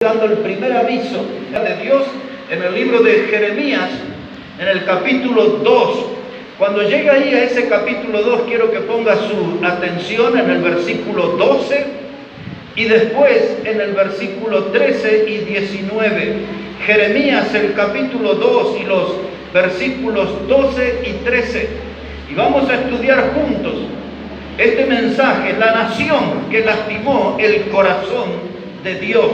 Dando el primer aviso de Dios en el libro de Jeremías, en el capítulo 2. Cuando llega ahí a ese capítulo 2, quiero que ponga su atención en el versículo 12 y después en el versículo 13 y 19. Jeremías, el capítulo 2 y los versículos 12 y 13. Y vamos a estudiar juntos este mensaje, la nación que lastimó el corazón de Dios.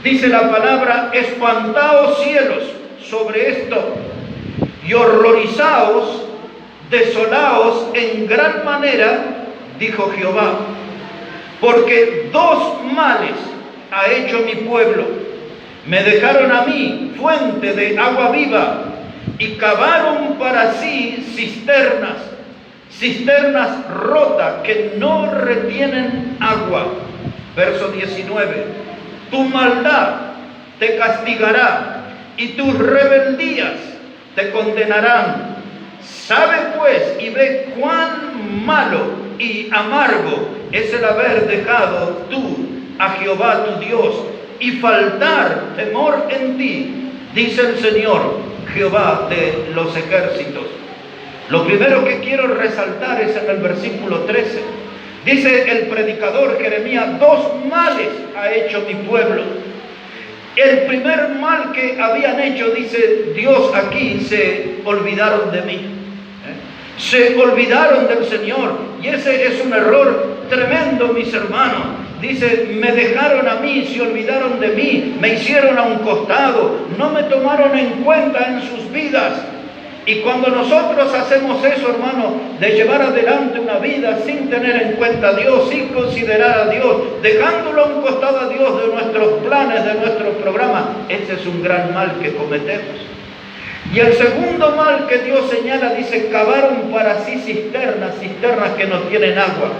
Dice la palabra: espantaos cielos sobre esto, y horrorizaos, desolaos en gran manera, dijo Jehová, porque dos males ha hecho mi pueblo. Me dejaron a mí fuente de agua viva, y cavaron para sí cisternas rotas que no retienen agua. Verso 19. Tu maldad te castigará y tus rebeldías te condenarán. Sabe pues y ve cuán malo y amargo es el haber dejado tú a Jehová tu Dios y faltar temor en ti, dice el Señor, Jehová de los ejércitos. Lo primero que quiero resaltar es en el versículo 13. Dice el predicador Jeremías: dos males ha hecho mi pueblo. El primer mal que habían hecho, dice Dios aquí, se olvidaron de mí. Se olvidaron del Señor. Y ese es un error tremendo, mis hermanos. Dice: me dejaron a mí, se olvidaron de mí, me hicieron a un costado, no me tomaron en cuenta en sus vidas. Y cuando nosotros hacemos eso, hermano, de llevar adelante una vida sin tener en cuenta a Dios, sin considerar a Dios, dejándolo a un costado a Dios de nuestros planes, de nuestros programas, ese es un gran mal que cometemos. Y el segundo mal que Dios señala, dice: cavaron para sí cisternas que no tienen agua.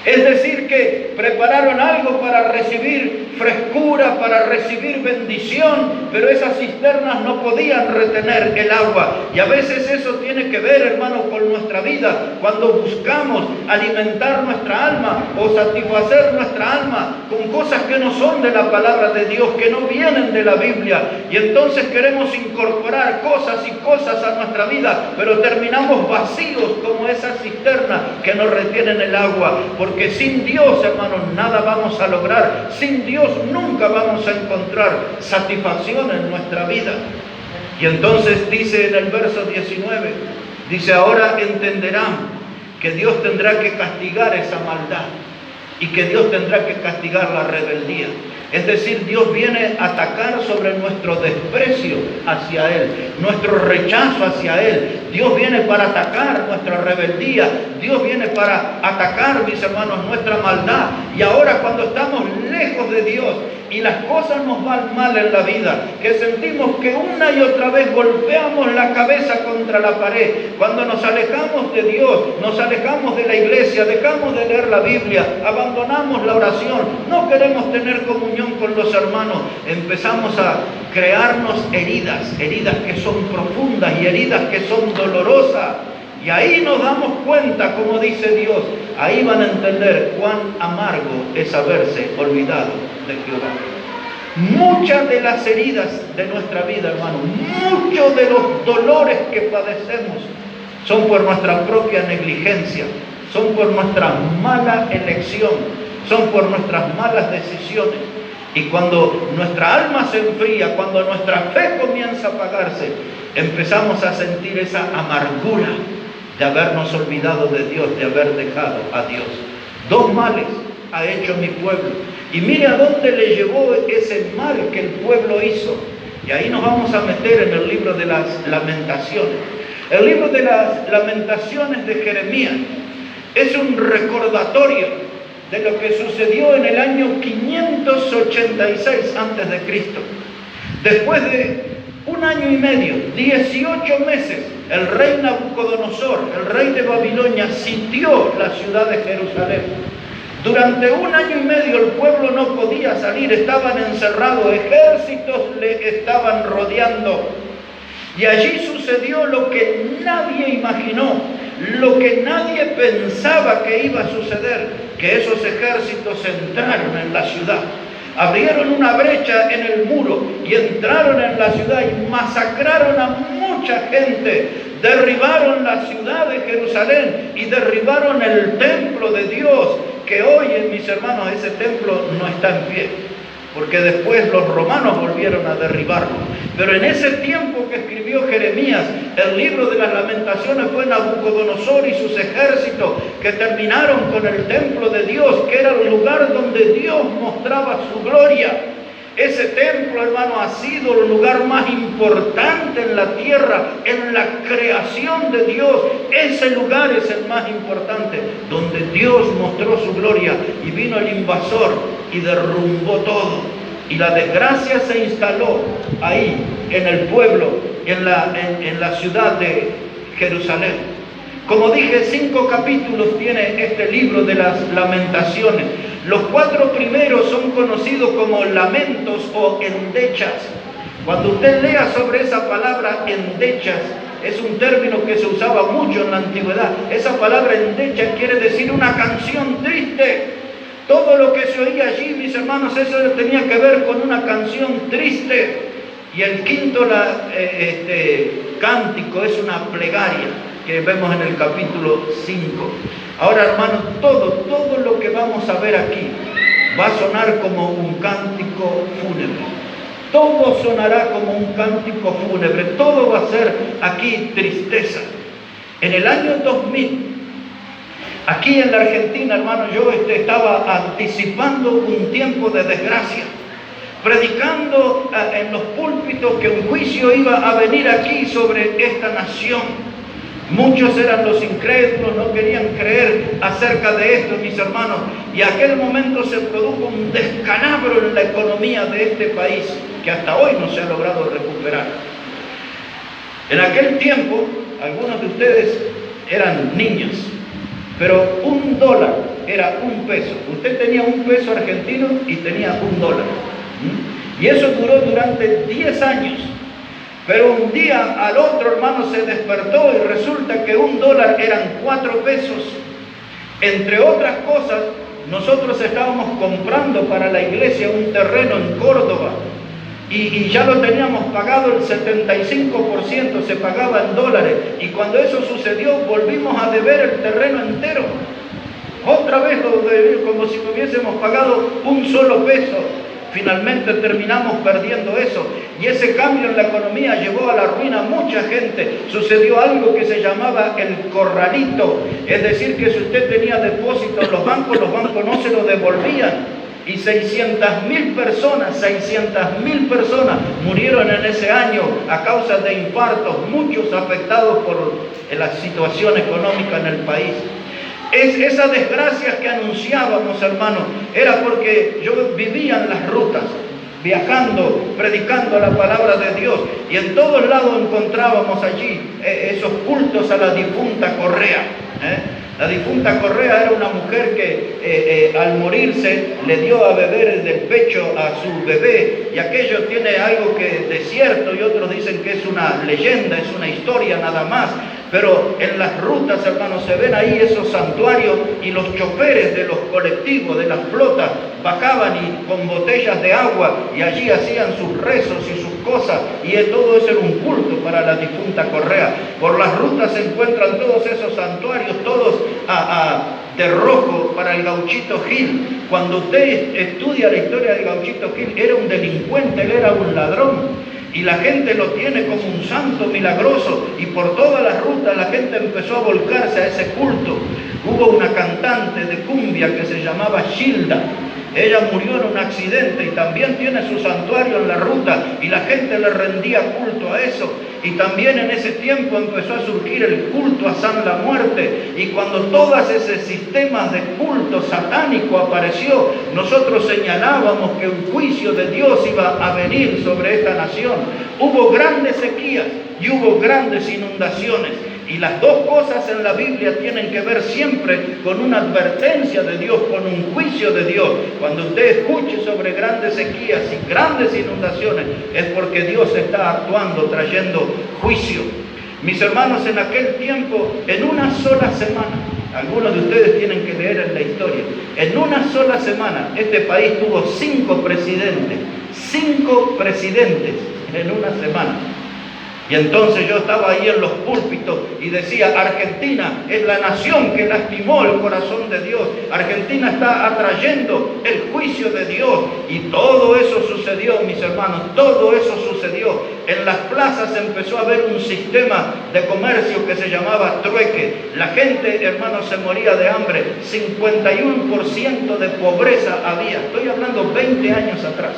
Es decir, que prepararon algo para recibir frescura, para recibir bendición, pero esas cisternas no podían retener el agua. Y a veces eso tiene que ver, hermano, con nuestra vida. Cuando buscamos alimentar nuestra alma o satisfacer nuestra alma con cosas que no son de la palabra de Dios, que no vienen de la Biblia. Y entonces queremos incorporar cosas y cosas a nuestra vida, pero terminamos vacíos como esas cisternas que no retienen el agua. Porque sin Dios, hermanos, nada vamos a lograr. Sin Dios nunca vamos a encontrar satisfacción en nuestra vida. Y entonces dice en el verso 19, dice: ahora entenderán que Dios tendrá que castigar esa maldad y que Dios tendrá que castigar la rebeldía. Es decir, Dios viene a atacar sobre nuestro desprecio hacia Él, nuestro rechazo hacia Él. Dios viene para atacar nuestra rebeldía. Dios viene para atacar, mis hermanos, nuestra maldad. Y ahora, cuando estamos lejos de Dios y las cosas nos van mal en la vida, que sentimos que una y otra vez golpeamos la cabeza contra la pared, cuando nos alejamos de Dios, nos alejamos de la iglesia, dejamos de leer la Biblia, abandonamos la oración, no queremos tener comunión con los hermanos, empezamos a crearnos heridas que son profundas y heridas que son dolorosas. Y ahí nos damos cuenta, como dice Dios, ahí van a entender cuán amargo es haberse olvidado de Jehová. Muchas de las heridas de nuestra vida, hermano, muchos de los dolores que padecemos son por nuestra propia negligencia, son por nuestra mala elección, son por nuestras malas decisiones. Y cuando nuestra alma se enfría, cuando nuestra fe comienza a apagarse, empezamos a sentir esa amargura de habernos olvidado de Dios, de haber dejado a Dios. Dos males ha hecho mi pueblo. Y mire a dónde le llevó ese mal que el pueblo hizo. Y ahí nos vamos a meter en el libro de las Lamentaciones. El libro de las Lamentaciones de Jeremías es un recordatorio de lo que sucedió en el año 586 a.C. Después de un año y medio, 18 meses, el rey Nabucodonosor, el rey de Babilonia, sitió la ciudad de Jerusalén. Durante un año y medio el pueblo no podía salir, estaban encerrados, ejércitos le estaban rodeando. Y allí sucedió lo que nadie imaginó, lo que nadie pensaba que iba a suceder, que esos ejércitos entraron en la ciudad. Abrieron una brecha en el muro y entraron en la ciudad y masacraron a mucha gente. Derribaron la ciudad de Jerusalén y derribaron el templo de Dios, que hoy, mis hermanos, ese templo no está en pie, porque después los romanos volvieron a derribarlo. Pero en ese tiempo que escribió Jeremías, el libro de las Lamentaciones, fue Nabucodonosor y sus ejércitos que terminaron con el templo de Dios, que era el lugar donde Dios mostraba su gloria. Ese templo, hermano, ha sido el lugar más importante en la tierra, en la creación de Dios. Ese lugar es el más importante, donde Dios mostró su gloria, y vino el invasor y derrumbó todo. Y la desgracia se instaló ahí, en el pueblo, en la ciudad de Jerusalén. Como dije, 5 capítulos tiene este libro de las Lamentaciones. Los 4 primeros son conocidos como lamentos o endechas. Cuando usted lea sobre esa palabra endechas, es un término que se usaba mucho en la antigüedad. Esa palabra endechas quiere decir una canción triste. Todo lo que se oía allí, mis hermanos, eso tenía que ver con una canción triste. Y el quinto cántico es una plegaria, que vemos en el capítulo 5. Ahora, hermanos, todo lo que vamos a ver aquí va a sonar como un cántico fúnebre. Todo sonará como un cántico fúnebre. Todo va a ser aquí tristeza. En el año 2000, aquí en la Argentina, hermano, yo estaba anticipando un tiempo de desgracia, predicando en los púlpitos que un juicio iba a venir aquí sobre esta nación. Muchos eran los incrédulos, no querían creer acerca de esto, mis hermanos, y en aquel momento se produjo un descalabro en la economía de este país que hasta hoy no se ha logrado recuperar. En aquel tiempo, algunos de ustedes eran niños, pero $1 era $1. Usted tenía $1 argentino y tenía $1. Y eso duró durante 10 años. Pero un día al otro, hermano, se despertó y resulta que $1 eran 4 pesos. Entre otras cosas, nosotros estábamos comprando para la iglesia un terreno en Córdoba y ya lo teníamos pagado el 75%, se pagaba en dólares. Y cuando eso sucedió, volvimos a deber el terreno entero. Otra vez lo debimos, como si hubiésemos pagado un solo peso. Finalmente terminamos perdiendo eso, y ese cambio en la economía llevó a la ruina a mucha gente. Sucedió algo que se llamaba el corralito, es decir, que si usted tenía depósito en los bancos no se lo devolvían, y 600.000 personas murieron en ese año a causa de infartos, muchos afectados por la situación económica en el país. Esas desgracias que anunciábamos, hermanos, era porque yo vivía en las rutas, viajando, predicando la palabra de Dios, y en todos lados encontrábamos allí esos cultos a la difunta Correa. La difunta Correa era una mujer que al morirse le dio a beber del pecho a su bebé, y aquello tiene algo que de cierto, y otros dicen que es una leyenda, es una historia nada más. Pero en las rutas, hermanos, se ven ahí esos santuarios, y los choferes de los colectivos, de las flotas, bajaban y con botellas de agua, y allí hacían sus rezos y sus cosas, y todo eso era un culto para la difunta Correa. Por las rutas se encuentran todos esos santuarios, todos de rojo para el Gauchito Gil. Cuando usted estudia la historia del Gauchito Gil, era un delincuente, él era un ladrón. Y la gente lo tiene como un santo milagroso, y por todas las rutas la gente empezó a volcarse a ese culto. Hubo una cantante de cumbia que se llamaba Gilda. Ella murió en un accidente y también tiene su santuario en la ruta, y la gente le rendía culto a eso. Y también en ese tiempo empezó a surgir el culto a San la Muerte. Y cuando todos esos sistemas de culto satánico apareció, nosotros señalábamos que un juicio de Dios iba a venir sobre esta nación. Hubo grandes sequías y hubo grandes inundaciones. Y las dos cosas en la Biblia tienen que ver siempre con una advertencia de Dios, con un juicio de Dios. Cuando usted escuche sobre grandes sequías y grandes inundaciones, es porque Dios está actuando, trayendo juicio. Mis hermanos, en aquel tiempo, en una sola semana, Algunos de ustedes tienen que leer en la historia. En una sola semana, este país tuvo 5 presidentes. 5 presidentes en una semana. Y entonces yo estaba ahí en los púlpitos y decía, Argentina es la nación que lastimó el corazón de Dios. Argentina está atrayendo el juicio de Dios. Y todo eso sucedió, mis hermanos, todo eso sucedió. En las plazas empezó a haber un sistema de comercio que se llamaba trueque. La gente, hermanos, se moría de hambre. 51% de pobreza había. Estoy hablando 20 años atrás.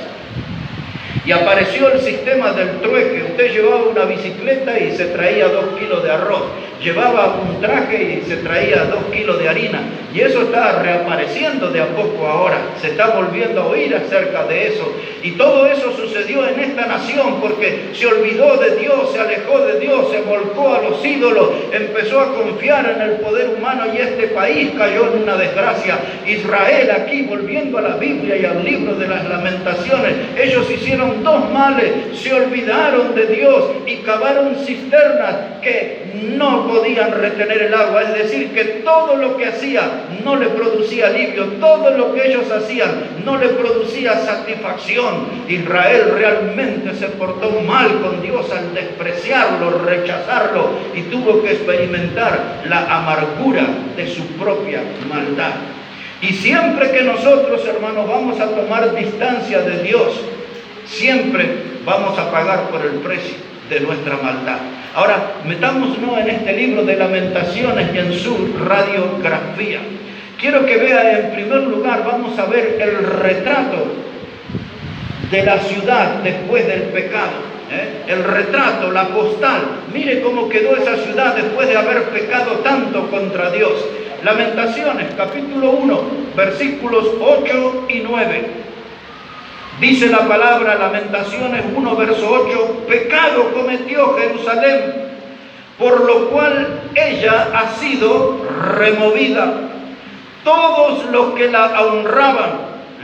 Y apareció el sistema del trueque. Usted llevaba una bicicleta y se traía 2 kilos de arroz. Llevaba un traje y se traía 2 kilos de harina. Y eso está reapareciendo de a poco ahora. Se está volviendo a oír acerca de eso. Y todo eso sucedió en esta nación porque se olvidó de Dios, se alejó de Dios, se volcó a los ídolos, empezó a confiar en el poder humano y este país cayó en una desgracia. Israel, aquí volviendo a la Biblia y al libro de las Lamentaciones, ellos hicieron 2 males, se olvidaron de Dios y cavaron cisternas que no podían retener el agua, es decir, que todo lo que hacía no le producía alivio, todo lo que ellos hacían no le producía satisfacción. Israel realmente se portó mal con Dios al despreciarlo, rechazarlo y tuvo que experimentar la amargura de su propia maldad. Y siempre que nosotros, hermanos, vamos a tomar distancia de Dios, siempre vamos a pagar por el precio de nuestra maldad. Ahora, metámonos en este libro de Lamentaciones y en su radiografía. Quiero que vea, en primer lugar, vamos a ver el retrato de la ciudad después del pecado. El retrato, la postal. Mire cómo quedó esa ciudad después de haber pecado tanto contra Dios. Lamentaciones, capítulo 1, versículos 8 y 9. Dice la palabra, Lamentaciones 1, verso 8, pecado cometió Jerusalén, por lo cual ella ha sido removida. Todos los que la honraban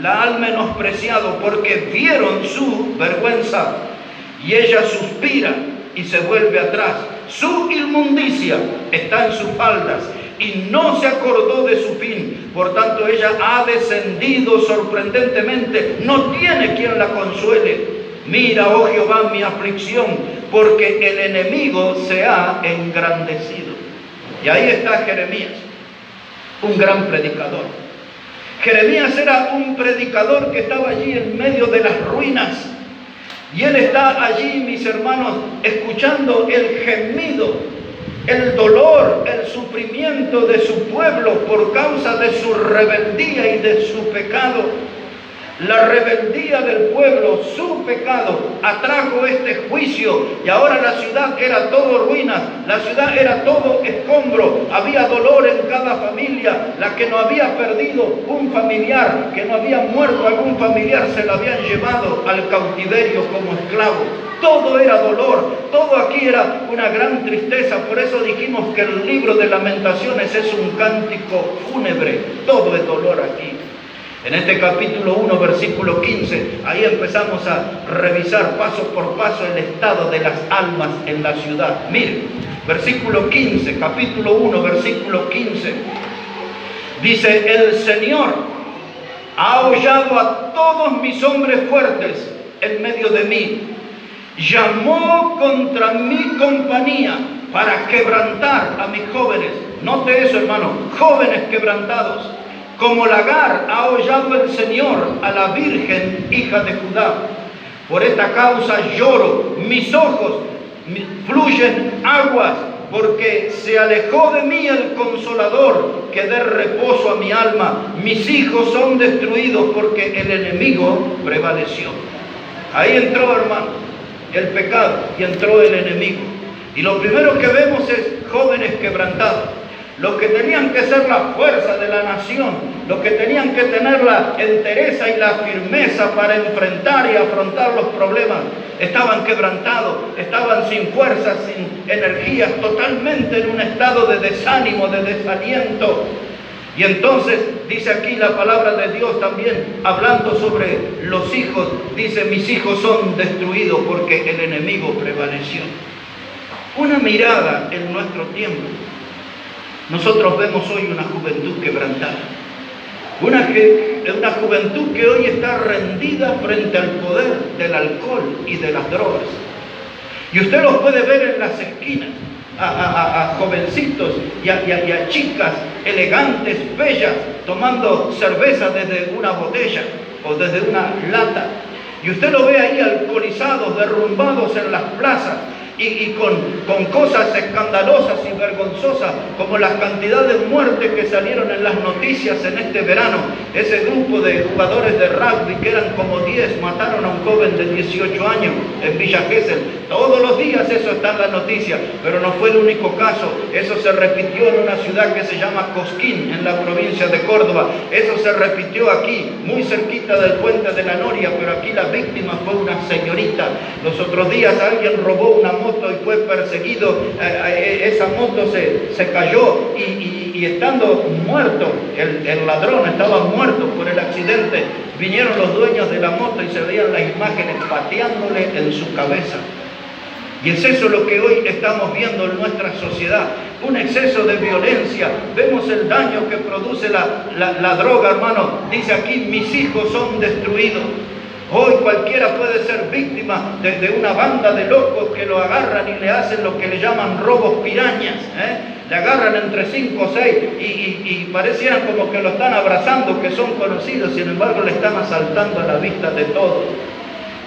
la han menospreciado, porque vieron su vergüenza, y ella suspira y se vuelve atrás. Su inmundicia está en sus faldas, y no se acordó de su fin. Por tanto, ella ha descendido sorprendentemente, no tiene quien la consuele. Mira, oh Jehová, mi aflicción, porque el enemigo se ha engrandecido. Y ahí está Jeremías, un gran predicador. Jeremías era un predicador que estaba allí en medio de las ruinas. Y él está allí, mis hermanos, escuchando el gemido, el dolor, el sufrimiento de su pueblo por causa de su rebeldía y de su pecado. La rebeldía del pueblo, su pecado, atrajo este juicio, y ahora la ciudad era todo ruinas, la ciudad era todo escombro, había dolor en cada familia. La que no había perdido un familiar, que no había muerto algún familiar, se lo habían llevado al cautiverio como esclavo. Todo era dolor, todo aquí era una gran tristeza. Por eso dijimos que el libro de Lamentaciones es un cántico fúnebre, todo es dolor aquí. En este capítulo 1, versículo 15, ahí empezamos a revisar paso por paso el estado de las almas en la ciudad. Mire, versículo 15, capítulo 1, versículo 15. Dice, el Señor ha hollado a todos mis hombres fuertes en medio de mí. Llamó contra mi compañía para quebrantar a mis jóvenes. Note eso, hermano, jóvenes quebrantados. Como lagar ha hollado el Señor a la Virgen, hija de Judá. Por esta causa lloro, mis ojos fluyen aguas, porque se alejó de mí el Consolador, que dé reposo a mi alma. Mis hijos son destruidos, porque el enemigo prevaleció. Ahí entró, hermano, el pecado, y entró el enemigo. Y lo primero que vemos es jóvenes quebrantados. Los que tenían que ser la fuerza de la nación, los que tenían que tener la entereza y la firmeza para enfrentar y afrontar los problemas, estaban quebrantados, estaban sin fuerza, sin energías, totalmente en un estado de desánimo, de desaliento. Y entonces dice aquí la palabra de Dios también, hablando sobre los hijos, dice, mis hijos son destruidos porque el enemigo prevaleció. Una mirada en nuestro tiempo. Nosotros vemos hoy una juventud quebrantada. Una juventud que hoy está rendida frente al poder del alcohol y de las drogas. Y usted los puede ver en las esquinas, a jovencitos y a chicas elegantes, bellas, tomando cerveza desde una botella o desde una lata. Y usted lo ve ahí alcoholizados, derrumbados en las plazas, y con cosas escandalosas y vergonzosas, como la cantidad de muertes que salieron en las noticias en este verano. Ese grupo de jugadores de rugby, que eran como 10, mataron a un joven de 18 años en Villa Gesell. Todos los días eso está en la noticia, pero no fue el único caso. Eso se repitió en una ciudad que se llama Cosquín, en la provincia de Córdoba. Eso se repitió aquí, muy cerquita del puente de la Noria, pero aquí la víctima fue una señorita. Los otros días alguien robó una moto y fue perseguido. Esa moto se cayó y estando muerto, el ladrón estaba muerto por el accidente. Vinieron los dueños de la moto y se veían las imágenes pateándole en su cabeza. Y es eso lo que hoy estamos viendo en nuestra sociedad, un exceso de violencia. Vemos el daño que produce la droga, hermano. Dice aquí, mis hijos son destruidos. Hoy cualquiera puede ser víctima de una banda de locos que lo agarran y le hacen lo que le llaman robos pirañas. Le agarran entre 5 o 6 y parecieran como que lo están abrazando, que son conocidos, sin embargo le están asaltando a la vista de todos.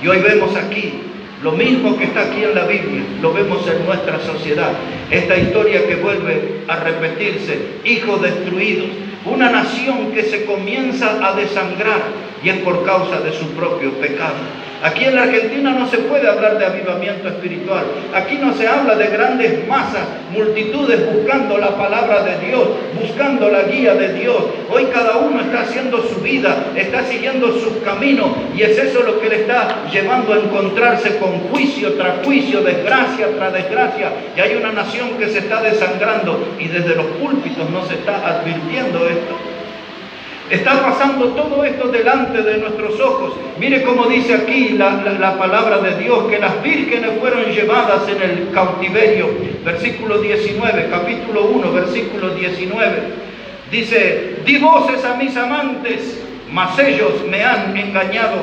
Y hoy vemos aquí lo mismo que está aquí en la Biblia, lo vemos en nuestra sociedad. Esta historia que vuelve a repetirse, hijos destruidos, una nación que se comienza a desangrar, y es por causa de su propio pecado. Aquí en la Argentina no se puede hablar de avivamiento espiritual. Aquí no se habla de grandes masas, multitudes buscando la palabra de Dios, buscando la guía de Dios. Hoy cada uno está haciendo su vida, está siguiendo sus caminos, y es eso lo que le está llevando a encontrarse con juicio tras juicio, desgracia tras desgracia. Y hay una nación que se está desangrando, y desde los púlpitos no se está advirtiendo esto. Está pasando todo esto delante de nuestros ojos. Mire cómo dice aquí la palabra de Dios, que las vírgenes fueron llevadas en el cautiverio. Versículo 19, capítulo 1, versículo 19. Dice, di voces a mis amantes, mas ellos me han engañado.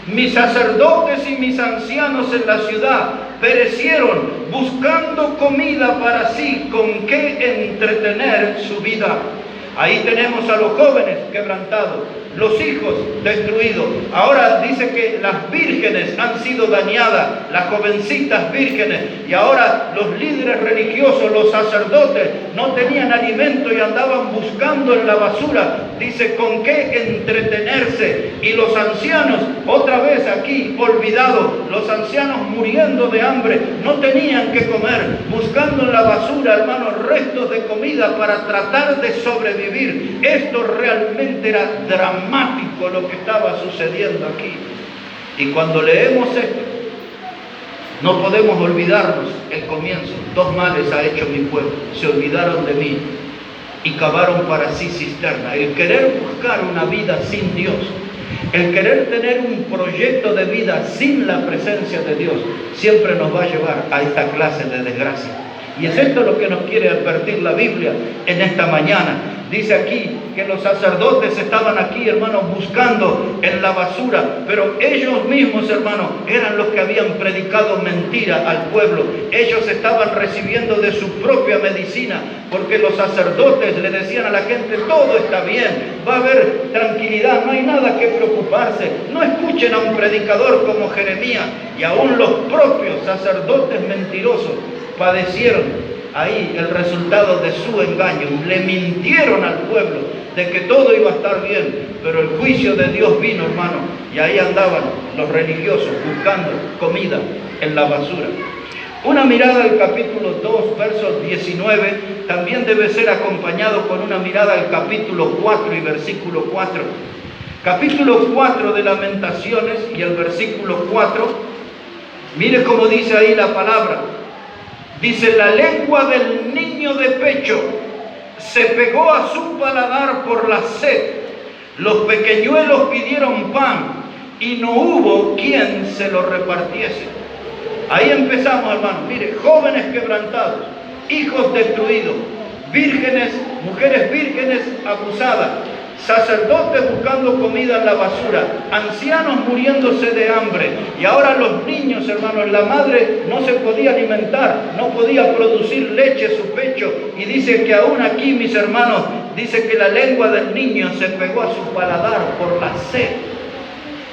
Mis sacerdotes y mis ancianos en la ciudad perecieron buscando comida para sí, con qué entretener su vida. Ahí tenemos a los jóvenes quebrantados, los hijos destruidos. Ahora dice que las vírgenes han sido dañadas, las jovencitas vírgenes. Y ahora los líderes religiosos, los sacerdotes, no tenían alimento y andaban buscando en la basura. Dice, ¿con qué entretenerse? Y los ancianos, otra vez aquí olvidados, los ancianos muriendo de hambre, no tenían que comer, buscando en la basura, hermanos, restos de comida para tratar de sobrevivir. Esto realmente era dramático lo que estaba sucediendo aquí. Y cuando leemos esto, no podemos olvidarnos el comienzo. 2 males ha hecho mi pueblo, se olvidaron de mí y cavaron para sí cisterna. El querer buscar una vida sin Dios, el querer tener un proyecto de vida sin la presencia de Dios, siempre nos va a llevar a esta clase de desgracia. Y es esto lo que nos quiere advertir la Biblia en esta mañana. Dice aquí que los sacerdotes estaban aquí, hermanos, buscando en la basura, pero ellos mismos, hermanos, eran los que habían predicado mentira al pueblo. Ellos estaban recibiendo de su propia medicina, porque los sacerdotes le decían a la gente, todo está bien, va a haber tranquilidad, no hay nada que preocuparse. No escuchen a un predicador como Jeremías. Y aún los propios sacerdotes mentirosos padecieron ahí el resultado de su engaño. Le mintieron al pueblo de que todo iba a estar bien, pero el juicio de Dios vino, hermano, y ahí andaban los religiosos buscando comida en la basura. Una mirada al capítulo 2, verso 19, también debe ser acompañado con una mirada al capítulo 4 y versículo 4. Capítulo 4 de Lamentaciones y el versículo 4, mire cómo dice ahí la palabra. Dice, la lengua del niño de pecho se pegó a su paladar por la sed. Los pequeñuelos pidieron pan y no hubo quien se lo repartiese. Ahí empezamos, hermanos. Mire, jóvenes quebrantados, hijos destruidos, vírgenes, mujeres vírgenes abusadas, sacerdotes buscando comida en la basura, ancianos muriéndose de hambre. Y ahora los niños, hermanos, la madre no se podía alimentar, no podía producir leche su pecho. Y dice que aún aquí, mis hermanos, dice que la lengua del niño se pegó a su paladar por la sed.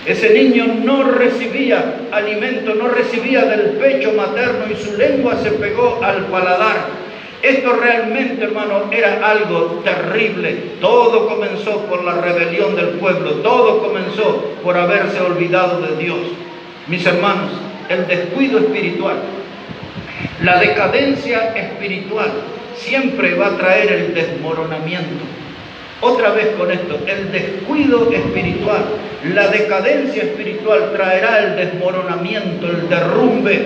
Ese niño no recibía alimento, no recibía del pecho materno y su lengua se pegó al paladar. Esto realmente, hermano, era algo terrible. Todo comenzó por la rebelión del pueblo. Todo comenzó por haberse olvidado de Dios. Mis hermanos, el descuido espiritual, la decadencia espiritual, siempre va a traer el desmoronamiento. Otra vez con esto, el descuido espiritual, la decadencia espiritual traerá el desmoronamiento, el derrumbe.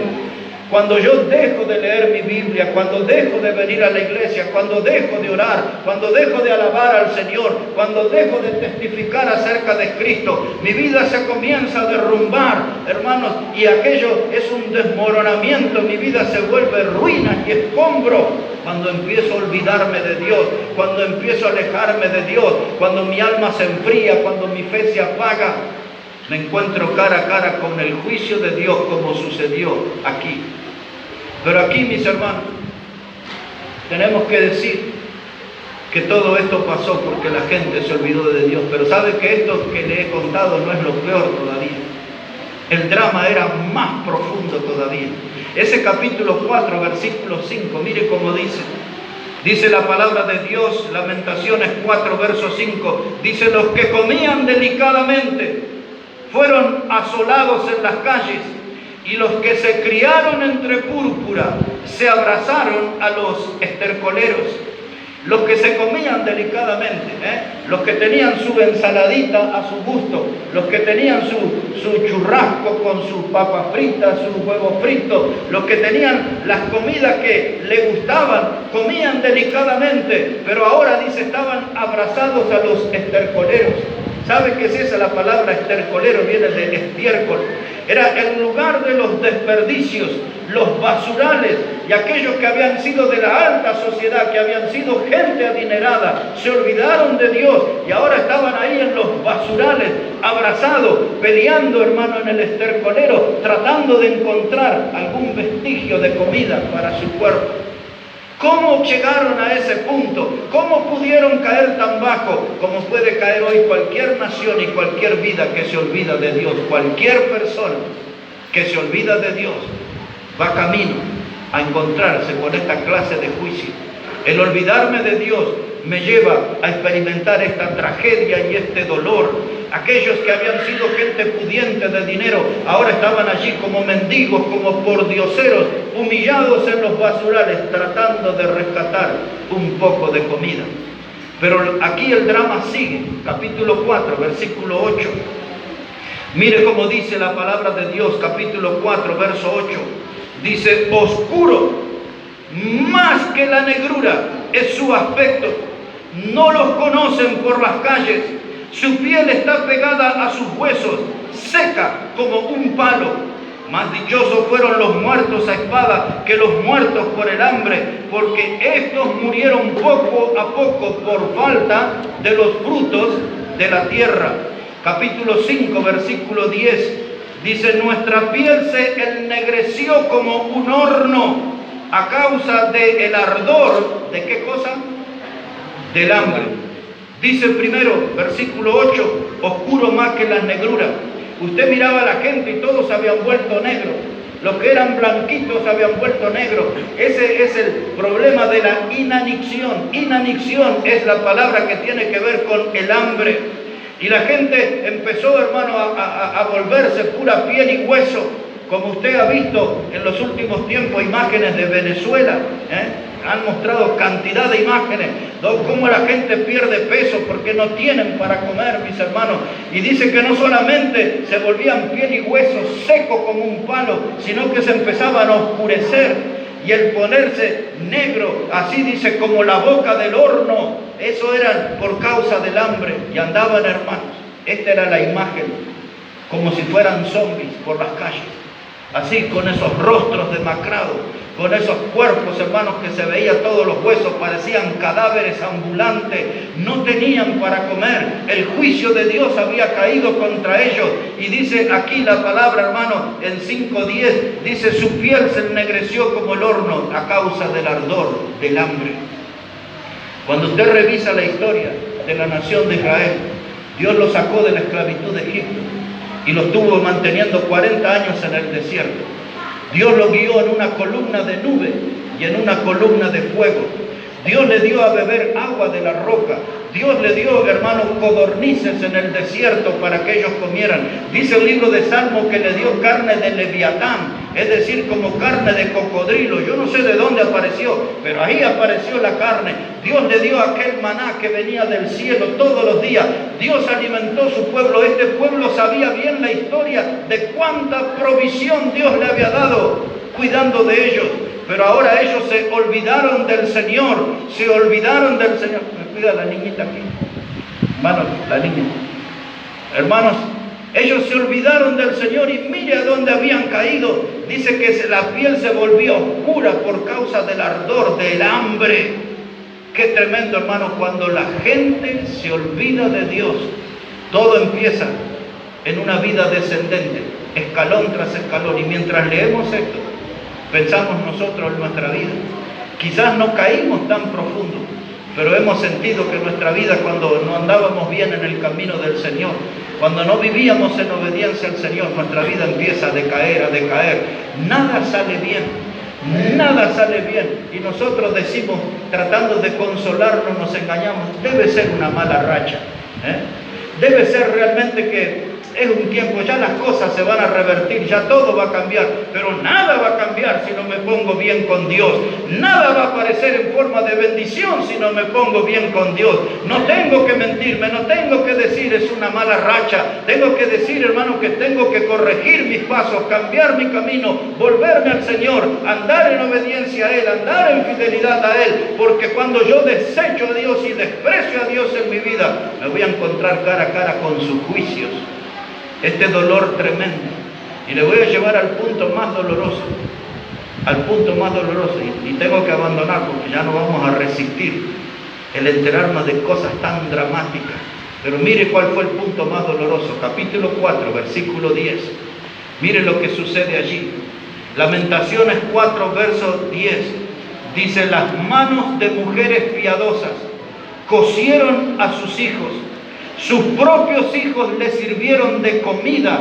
Cuando yo dejo de leer mi Biblia, cuando dejo de venir a la iglesia, cuando dejo de orar, cuando dejo de alabar al Señor, cuando dejo de testificar acerca de Cristo, mi vida se comienza a derrumbar, hermanos, y aquello es un desmoronamiento, mi vida se vuelve ruina y escombro. Cuando empiezo a olvidarme de Dios, cuando empiezo a alejarme de Dios, cuando mi alma se enfría, cuando mi fe se apaga, me encuentro cara a cara con el juicio de Dios como sucedió aquí. Pero aquí, mis hermanos, tenemos que decir que todo esto pasó porque la gente se olvidó de Dios. Pero ¿sabe que esto que le he contado no es lo peor todavía? El drama era más profundo todavía. Ese capítulo 4, versículo 5, mire cómo dice. Dice la palabra de Dios, Lamentaciones 4, verso 5, dice: los que comían delicadamente fueron asolados en las calles, y los que se criaron entre púrpura se abrazaron a los estercoleros. Los que se comían delicadamente, los que tenían su ensaladita a su gusto, los que tenían su churrasco con su papa frita, su huevo frito, los que tenían las comidas que le gustaban, comían delicadamente, pero ahora dice estaban abrazados a los estercoleros. ¿Sabe qué es esa? La palabra estercolero viene de estiércol. Era el lugar de los desperdicios, los basurales, y aquellos que habían sido de la alta sociedad, que habían sido gente adinerada, se olvidaron de Dios y ahora estaban ahí en los basurales, abrazados, peleando, hermano, en el estercolero, tratando de encontrar algún vestigio de comida para su cuerpo. ¿Cómo llegaron a ese punto? ¿Cómo pudieron caer tan bajo? Como puede caer hoy cualquier nación y cualquier vida que se olvida de Dios. Cualquier persona que se olvida de Dios va camino a encontrarse con esta clase de juicio. El olvidarme de Dios me lleva a experimentar esta tragedia y este dolor. Aquellos que habían sido gente pudiente de dinero, ahora estaban allí como mendigos, como pordioseros, humillados en los basurales, tratando de rescatar un poco de comida. Pero aquí el drama sigue, capítulo 4, versículo 8. Mire cómo dice la palabra de Dios, capítulo 4, verso 8. Dice: oscuro, más que la negrura, es su aspecto. No los conocen por las calles. Su piel está pegada a sus huesos, seca como un palo. Más dichosos fueron los muertos a espada que los muertos por el hambre, porque estos murieron poco a poco por falta de los frutos de la tierra. Capítulo 5, versículo 10, dice: nuestra piel se ennegreció como un horno a causa del ardor, ¿de qué cosa? Del hambre. Dice primero, versículo 8, oscuro más que la negrura. Usted miraba a la gente y todos habían vuelto negros. Los que eran blanquitos habían vuelto negros. Ese es el problema de la inanición. Inanición es la palabra que tiene que ver con el hambre. Y la gente empezó, hermano, a volverse pura piel y hueso. Como usted ha visto en los últimos tiempos imágenes de Venezuela, han mostrado cantidad de imágenes, cómo la gente pierde peso porque no tienen para comer, mis hermanos. Y dice que no solamente se volvían piel y hueso seco como un palo, sino que se empezaban a oscurecer y el ponerse negro, así dice, como la boca del horno. Eso era por causa del hambre y andaban, hermanos. Esta era la imagen, como si fueran zombies por las calles. Así, con esos rostros demacrados, con esos cuerpos, hermanos, que se veía todos los huesos, parecían cadáveres ambulantes, no tenían para comer. El juicio de Dios había caído contra ellos. Y dice aquí la palabra, hermano, en 5:10, dice: su piel se ennegreció como el horno a causa del ardor del hambre. Cuando usted revisa la historia de la nación de Israel, Dios los sacó de la esclavitud de Egipto y los tuvo manteniendo 40 años en el desierto. Dios los guió en una columna de nube y en una columna de fuego. Dios le dio a beber agua de la roca. Dios le dio, hermanos, codornices en el desierto para que ellos comieran. Dice el libro de Salmos que le dio carne de leviatán, es decir, como carne de cocodrilo. Yo no sé de dónde apareció, pero ahí apareció la carne. Dios le dio aquel maná que venía del cielo todos los días. Dios alimentó su pueblo. Este pueblo sabía bien la historia de cuánta provisión Dios le había dado cuidando de ellos. Pero ahora ellos se olvidaron del Señor, se olvidaron del Señor. Me cuida la niñita aquí, hermanos, la niña. Hermanos, ellos se olvidaron del Señor y mire a dónde habían caído. Dice que la piel se volvió oscura por causa del ardor, del hambre. Qué tremendo, hermanos, cuando la gente se olvida de Dios. Todo empieza en una vida descendente, escalón tras escalón. Y mientras leemos esto, pensamos nosotros en nuestra vida. Quizás no caímos tan profundo, pero hemos sentido que nuestra vida, cuando no andábamos bien en el camino del Señor, cuando no vivíamos en obediencia al Señor, nuestra vida empieza a decaer, a decaer. Nada sale bien, nada sale bien. Y nosotros decimos, tratando de consolarnos, nos engañamos: debe ser una mala racha, debe ser realmente que es un tiempo, ya las cosas se van a revertir, ya todo va a cambiar. Pero nada va a cambiar si no me pongo bien con Dios. Nada va a aparecer en forma de bendición si no me pongo bien con Dios. No tengo que mentirme, no tengo que decir es una mala racha. Tengo que decir, hermano, que tengo que corregir mis pasos, cambiar mi camino, volverme al Señor, andar en obediencia a Él, andar en fidelidad a Él. Porque cuando yo desecho a Dios y desprecio a Dios en mi vida, me voy a encontrar cara a cara con sus juicios. Este dolor tremendo. Y le voy a llevar al punto más doloroso. Al punto más doloroso. Y tengo que abandonar porque ya no vamos a resistir el enterarnos de cosas tan dramáticas. Pero mire cuál fue el punto más doloroso. Capítulo 4, versículo 10. Mire lo que sucede allí. Lamentaciones 4, verso 10. Dice: las manos de mujeres piadosas cosieron a sus hijos. Sus propios hijos les sirvieron de comida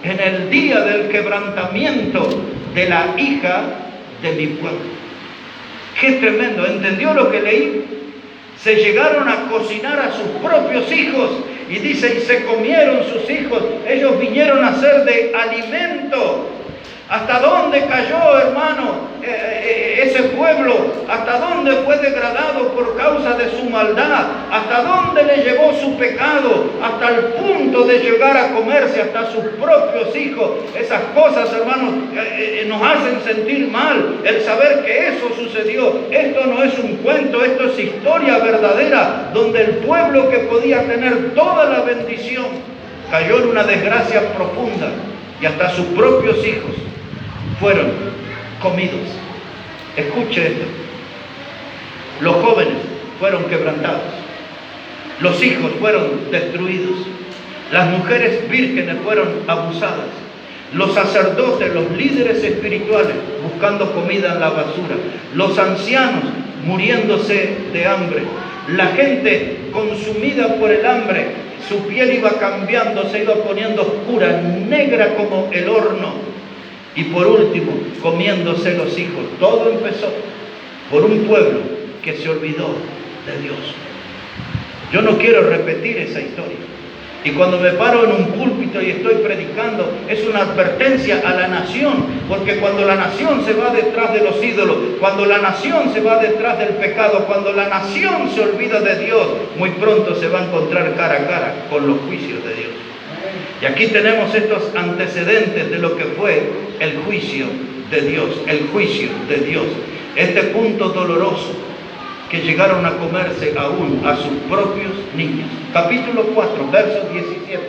en el día del quebrantamiento de la hija de mi pueblo. Qué tremendo. ¿Entendió lo que leí? Se llegaron a cocinar a sus propios hijos. Y dice, y se comieron sus hijos. Ellos vinieron a ser de alimento. ¿Hasta dónde cayó, hermano, ese pueblo? ¿Hasta dónde fue degradado por causa de su maldad? ¿Hasta dónde le llevó su pecado? Hasta el punto de llegar a comerse hasta sus propios hijos. Esas cosas, hermanos, nos hacen sentir mal el saber que eso sucedió. Esto no es un cuento, esto es historia verdadera, donde el pueblo que podía tener toda la bendición cayó en una desgracia profunda y hasta sus propios hijos fueron comidos. Escuche esto. Los jóvenes fueron quebrantados. Los hijos fueron destruidos. Las mujeres vírgenes fueron abusadas. Los sacerdotes, los líderes espirituales, buscando comida en la basura. Los ancianos muriéndose de hambre. La gente consumida por el hambre, su piel iba cambiando, se iba poniendo oscura, negra como el horno. Y por último, comiéndose los hijos. Todo empezó por un pueblo que se olvidó de Dios. Yo no quiero repetir esa historia. Y cuando me paro en un púlpito y estoy predicando, es una advertencia a la nación. Porque cuando la nación se va detrás de los ídolos, cuando la nación se va detrás del pecado, cuando la nación se olvida de Dios, muy pronto se va a encontrar cara a cara con los juicios de Dios. Y aquí tenemos estos antecedentes de lo que fue el juicio de Dios, el juicio de Dios. Este punto doloroso que llegaron a comerse aún a sus propios niños. Capítulo 4, versos 17.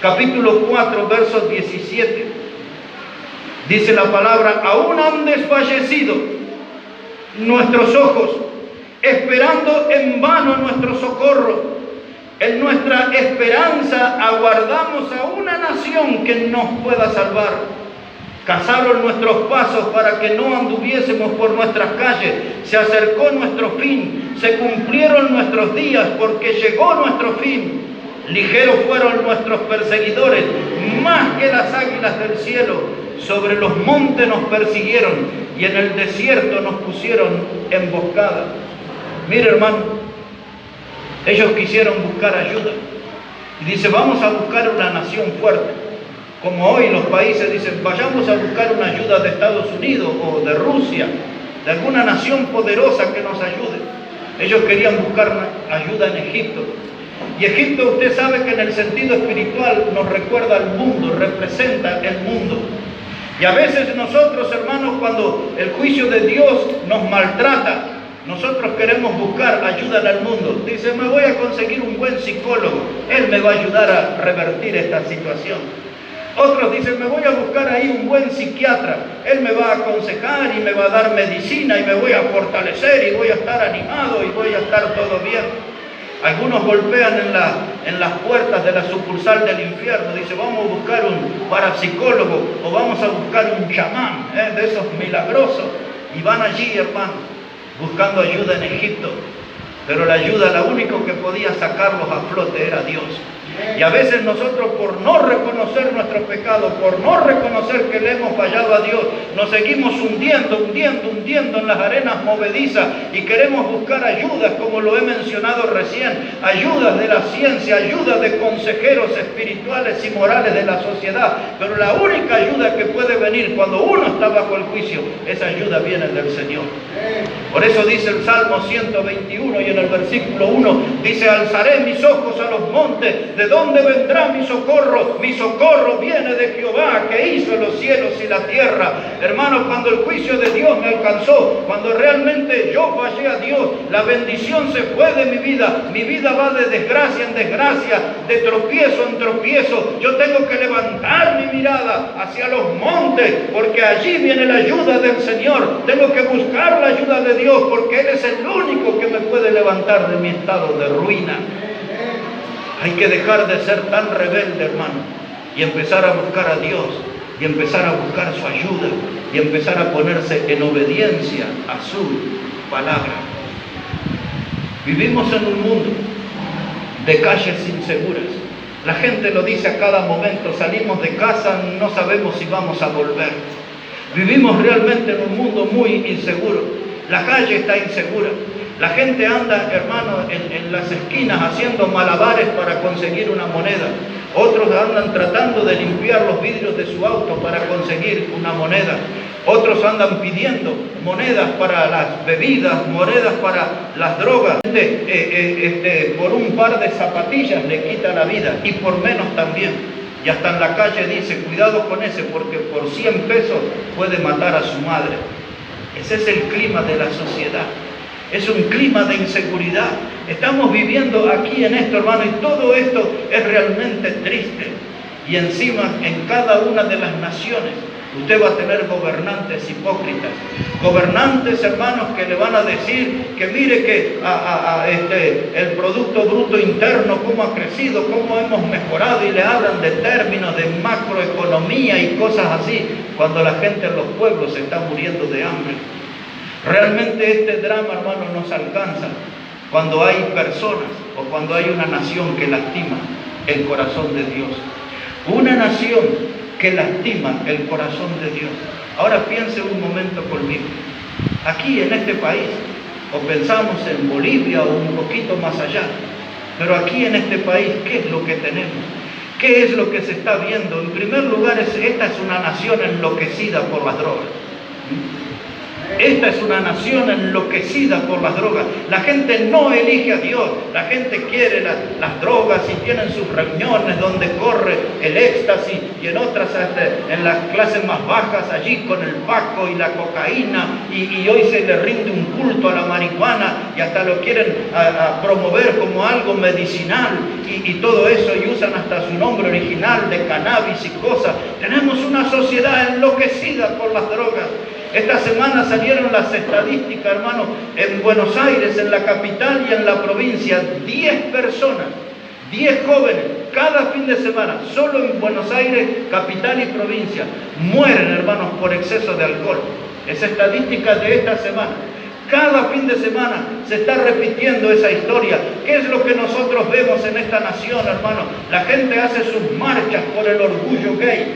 Capítulo 4, versos 17. Dice la palabra, aún han desfallecido nuestros ojos, esperando en vano nuestro socorro. En nuestra esperanza aguardamos a una nación que nos pueda salvar. Cazaron nuestros pasos para que no anduviésemos por nuestras calles. Se acercó nuestro fin, se cumplieron nuestros días porque llegó nuestro fin. Ligeros fueron nuestros perseguidores, más que las águilas del cielo. Sobre los montes nos persiguieron y en el desierto nos pusieron emboscada. Mire, hermano, ellos quisieron buscar ayuda. Y dice, vamos a buscar una nación fuerte. Como hoy los países dicen, vayamos a buscar una ayuda de Estados Unidos o de Rusia, de alguna nación poderosa que nos ayude. Ellos querían buscar ayuda en Egipto. Y Egipto, usted sabe que en el sentido espiritual nos recuerda al mundo, representa el mundo. Y a veces nosotros, hermanos, cuando el juicio de Dios nos maltrata, nosotros queremos buscar ayuda en el mundo. Dice, me voy a conseguir un buen psicólogo, él me va a ayudar a revertir esta situación. Otros dicen, me voy a buscar ahí un buen psiquiatra, él me va a aconsejar y me va a dar medicina y me voy a fortalecer y voy a estar animado y voy a estar todo bien. Algunos golpean en las puertas de la sucursal del infierno. Dice, vamos a buscar un parapsicólogo o vamos a buscar un chamán, de esos milagrosos. Y van allí, hermanos, buscando ayuda en Egipto. Pero la ayuda, la único que podía sacarlos a flote era Dios. Y a veces nosotros, por no reconocer nuestros pecados, por no reconocer que le hemos fallado a Dios, nos seguimos hundiendo en las arenas movedizas y queremos buscar ayudas, como lo he mencionado recién, ayudas de la ciencia, ayudas de consejeros espirituales y morales de la sociedad. Pero la única ayuda que puede venir cuando uno está bajo el juicio, esa ayuda viene del Señor. Por eso dice el Salmo 121 y en el versículo 1, dice, alzaré mis ojos a los montes. ¿De dónde vendrá mi socorro? Mi socorro viene de Jehová, que hizo los cielos y la tierra. Hermanos, cuando el juicio de Dios me alcanzó, cuando realmente yo fallé a Dios, la bendición se fue de mi vida. Mi vida va de desgracia en desgracia, de tropiezo en tropiezo. Yo tengo que levantar mi mirada hacia los montes, porque allí viene la ayuda del Señor. Tengo que buscar la ayuda de Dios, porque Él es el único que me puede levantar de mi estado de ruina. Hay que dejar de ser tan rebelde, hermano, y empezar a buscar a Dios, y empezar a buscar su ayuda, y empezar a ponerse en obediencia a su palabra. Vivimos en un mundo de calles inseguras. La gente lo dice a cada momento, salimos de casa, no sabemos si vamos a volver. Vivimos realmente en un mundo muy inseguro. La calle está insegura. La gente anda, hermano, en las esquinas haciendo malabares para conseguir una moneda. Otros andan tratando de limpiar los vidrios de su auto para conseguir una moneda. Otros andan pidiendo monedas para las bebidas, monedas para las drogas. Por un par de zapatillas le quita la vida y por menos también. Y hasta en la calle dice, cuidado con ese porque por 100 pesos puede matar a su madre. Ese es el clima de la sociedad. Es un clima de inseguridad. Estamos viviendo aquí en esto, hermano, y todo esto es realmente triste. Y encima, en cada una de las naciones, usted va a tener gobernantes hipócritas. Gobernantes, hermanos, que le van a decir que mire que el Producto Bruto Interno, cómo ha crecido, cómo hemos mejorado, y le hablan de términos de macroeconomía y cosas así, cuando la gente en los pueblos se está muriendo de hambre. Realmente este drama, hermano, nos alcanza cuando hay personas o cuando hay una nación que lastima el corazón de Dios. Una nación que lastima el corazón de Dios. Ahora piense un momento conmigo. Aquí en este país, o pensamos en Bolivia o un poquito más allá, pero aquí en este país, ¿qué es lo que tenemos? ¿Qué es lo que se está viendo? En primer lugar, esta es una nación enloquecida por las drogas. Esta es una nación enloquecida por las drogas. La gente no elige a Dios. La gente quiere las drogas y tienen sus reuniones donde corre el éxtasis y en otras, en las clases más bajas, allí con el paco y la cocaína. Y hoy se le rinde un culto a la marihuana y hasta lo quieren a promover como algo medicinal y todo eso, y usan hasta su nombre original de cannabis y cosas. Tenemos una sociedad enloquecida por las drogas. Esta semana salieron las estadísticas, hermanos, en Buenos Aires, en la capital y en la provincia, 10 personas, 10 jóvenes, cada fin de semana, solo en Buenos Aires, capital y provincia, mueren, hermanos, por exceso de alcohol. Es estadística de esta semana. Cada fin de semana se está repitiendo esa historia. ¿Qué es lo que nosotros vemos en esta nación, hermano? La gente hace sus marchas por el orgullo gay,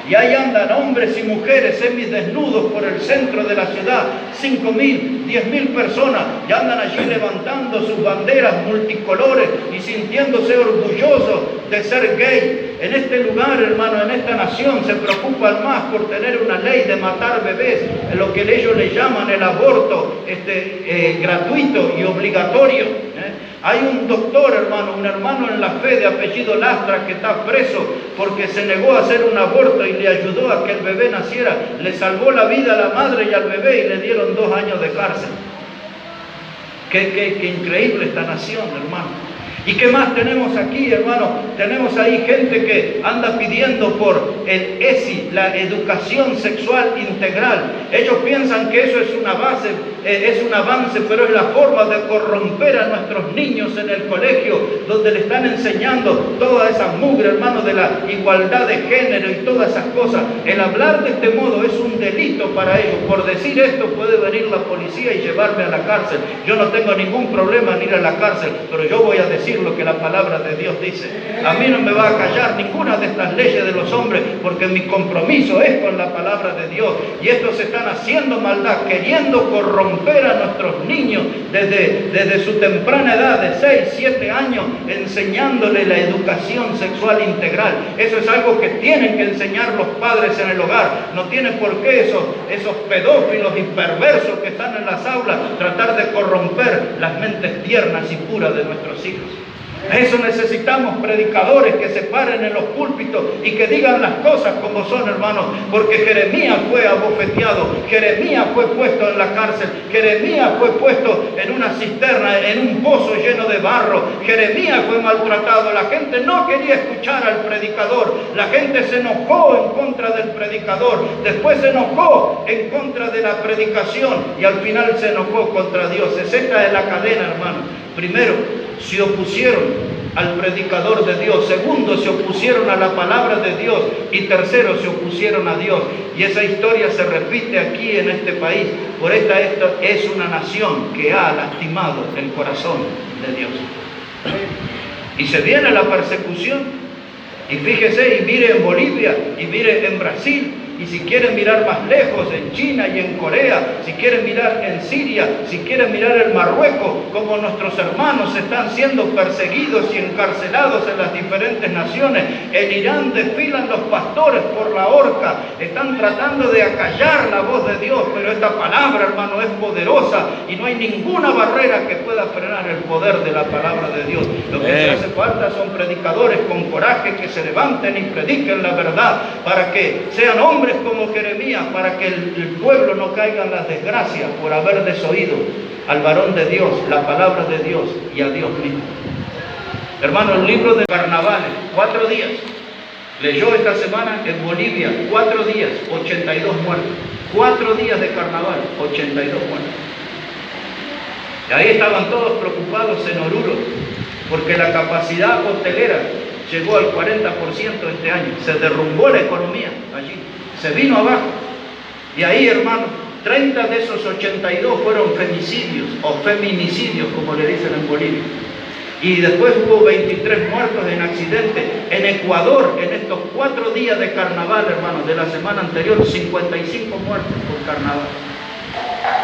y ahí andan hombres y mujeres semidesnudos por el centro de la ciudad, 5.000, 10.000 personas, y andan allí levantando sus banderas multicolores y sintiéndose orgullosos de ser gay. En este lugar, hermano, en esta nación se preocupan más por tener una ley de matar bebés, en lo que ellos le llaman el aborto gratuito y obligatorio. Hay un doctor, hermano, un hermano en la fe de apellido Lastra que está preso porque se negó a hacer un aborto y le ayudó a que el bebé naciera. Le salvó la vida a la madre y al bebé y le dieron 2 años de cárcel. Qué increíble esta nación, hermano. ¿Y qué más tenemos aquí, hermano? Tenemos ahí gente que anda pidiendo por el ESI, la educación sexual integral. Ellos piensan que eso es una base, es un avance, pero es la forma de corromper a nuestros niños en el colegio, donde le están enseñando toda esa mugre, hermano, de la igualdad de género y todas esas cosas. El hablar de este modo es un delito para ellos. Por decir esto puede venir la policía y llevarme a la cárcel. Yo no tengo ningún problema en ir a la cárcel, pero yo voy a decir lo que la palabra de Dios dice. A mí no me va a callar ninguna de estas leyes de los hombres, porque mi compromiso es con la palabra de Dios. Y estos están haciendo maldad, queriendo corromper a nuestros niños desde su temprana edad de 6, 7 años, enseñándole la educación sexual integral. Eso es algo que tienen que enseñar los padres en el hogar. No tiene por qué esos pedófilos y perversos que están en las aulas tratar de corromper las mentes tiernas y puras de nuestros hijos. Eso necesitamos predicadores que se paren en los púlpitos y que digan las cosas como son, hermanos, porque Jeremías fue abofeteado, Jeremías fue puesto en la cárcel, Jeremías fue puesto en una cisterna, en un pozo lleno de barro, Jeremías fue maltratado. La gente no quería escuchar al predicador, la gente se enojó en contra del predicador, después se enojó en contra de la predicación y al final se enojó contra Dios. Esta es la cadena, hermano. Primero, se opusieron al predicador de Dios. Segundo, se opusieron a la palabra de Dios. Y tercero, se opusieron a Dios. Y esa historia se repite aquí en este país. Por esta es una nación que ha lastimado el corazón de Dios. Y se viene la persecución. Y fíjese, y mire en Bolivia, y mire en Brasil. Y si quieren mirar más lejos, en China y en Corea, si quieren mirar en Siria, si quieren mirar en Marruecos, como nuestros hermanos están siendo perseguidos y encarcelados en las diferentes naciones. En Irán desfilan los pastores por la horca, están tratando de acallar la voz de Dios, pero esta palabra, hermano, es poderosa y no hay ninguna barrera que pueda frenar el poder de la palabra de Dios. Lo que se hace falta son predicadores con coraje que se levanten y prediquen la verdad, para que sean hombres como Jeremías, para que el pueblo no caiga en las desgracias por haber desoído al varón de Dios, la palabra de Dios y a Dios mismo. Hermano, el libro de carnavales, 4 días. Leyó esta semana en Bolivia, 4 días, 82 muertos. 4 días de carnaval, 82 muertos. Y ahí estaban todos preocupados en Oruro, porque la capacidad hotelera llegó al 40% este año. Se derrumbó la economía allí. Se vino abajo. Y ahí, hermano, 30 de esos 82 fueron femicidios o feminicidios, como le dicen en Bolivia. Y después hubo 23 muertos en accidentes. En Ecuador, en estos 4 días de carnaval, hermano, de la semana anterior, 55 muertos por carnaval.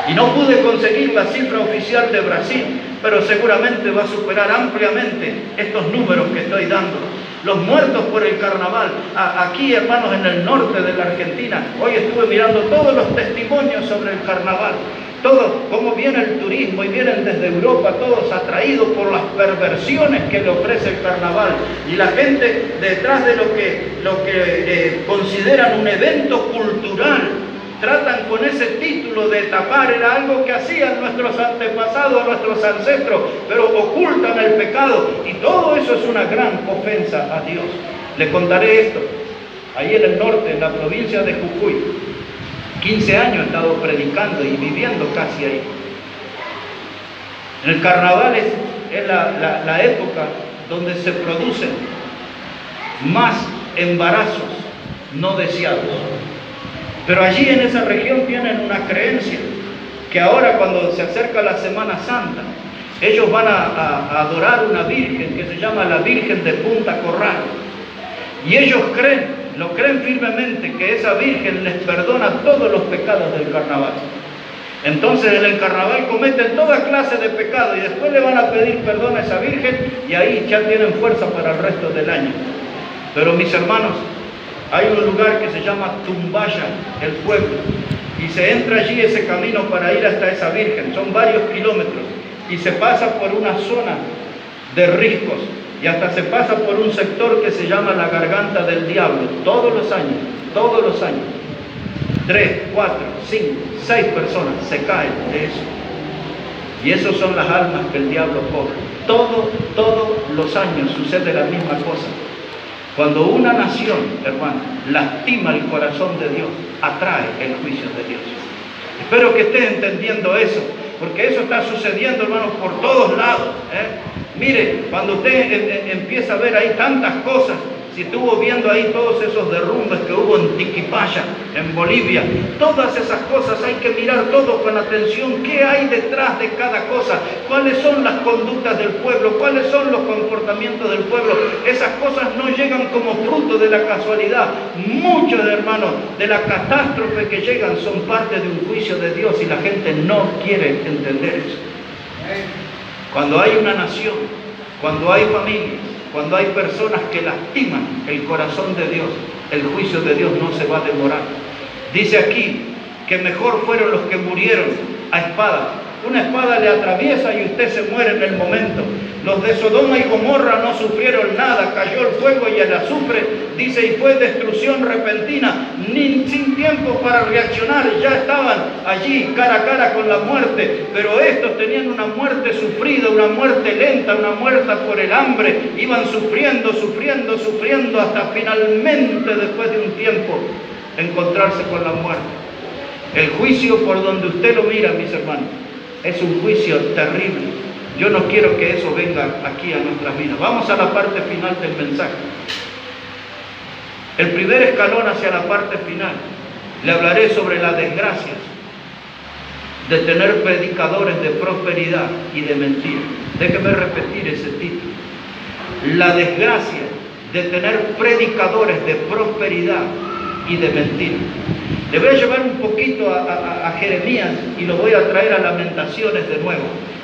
Y no pude conseguir la cifra oficial de Brasil, pero seguramente va a superar ampliamente estos números que estoy dando. los muertos por el carnaval. Aquí, hermanos, en el norte de la Argentina, hoy estuve mirando todos los testimonios sobre el carnaval. Todo, cómo viene el turismo y vienen desde Europa todos atraídos por las perversiones que le ofrece el carnaval. Y la gente detrás de lo que consideran un evento cultural, tratan con ese título de tapar, era algo que hacían nuestros antepasados, nuestros ancestros, pero ocultan el pecado. Y todo eso es una gran ofensa a Dios. Le contaré esto. Ahí en el norte, en la provincia de Jujuy, 15 años he estado predicando y viviendo casi ahí. El carnaval es la época donde se producen más embarazos no deseados. Pero allí en esa región tienen una creencia que ahora cuando se acerca la Semana Santa, ellos van a adorar una virgen que se llama la Virgen de Punta Corral. Y ellos lo creen firmemente, que esa virgen les perdona todos los pecados del carnaval. Entonces en el carnaval cometen toda clase de pecados y después le van a pedir perdón a esa virgen y ahí ya tienen fuerza para el resto del año. Pero mis hermanos, hay un lugar que se llama Tumbaya, el pueblo, y se entra allí ese camino para ir hasta esa virgen, son varios kilómetros, y se pasa por una zona de riscos, y hasta se pasa por un sector que se llama la Garganta del Diablo, todos los años, 3, 4, 5, 6 personas se caen de eso, y esos son las almas que el diablo cobra. Todos los años sucede la misma cosa. Cuando una nación, hermano, lastima el corazón de Dios, atrae el juicio de Dios. Espero que estés entendiendo eso, porque eso está sucediendo, hermano, por todos lados. Mire, cuando usted empieza a ver ahí tantas cosas, si estuvo viendo ahí todos esos derrumbes que hubo en Tiquipaya, en Bolivia, todas esas cosas hay que mirar todo con atención. ¿Qué hay detrás de cada cosa? ¿Cuáles son las conductas del pueblo? ¿Cuáles son los comportamientos del pueblo? Esas cosas no llegan como fruto de la casualidad. Muchos, hermanos, de la catástrofe que llegan son parte de un juicio de Dios y la gente no quiere entender eso. Cuando hay una nación, cuando hay familias, cuando hay personas que lastiman el corazón de Dios, el juicio de Dios no se va a demorar. Dice aquí que mejor fueron los que murieron a espada. Una espada le atraviesa y usted se muere en el momento. Los de Sodoma y Gomorra no sufrieron nada, cayó el fuego y el azufre, dice, y fue destrucción repentina, ni sin tiempo para reaccionar, ya estaban allí cara a cara con la muerte, pero estos tenían una muerte sufrida, una muerte lenta, una muerte por el hambre, iban sufriendo hasta finalmente, después de un tiempo, encontrarse con la muerte. El juicio por donde usted lo mira, mis hermanos, es un juicio terrible. Yo no quiero que eso venga aquí a nuestras vidas. Vamos a la parte final del mensaje. El primer escalón hacia la parte final. Le hablaré sobre las desgracias de tener predicadores de prosperidad y de mentira. Déjeme repetir ese título. La desgracia de tener predicadores de prosperidad y de mentira. Le voy a llevar un poquito a Jeremías y lo voy a traer a Lamentaciones de nuevo.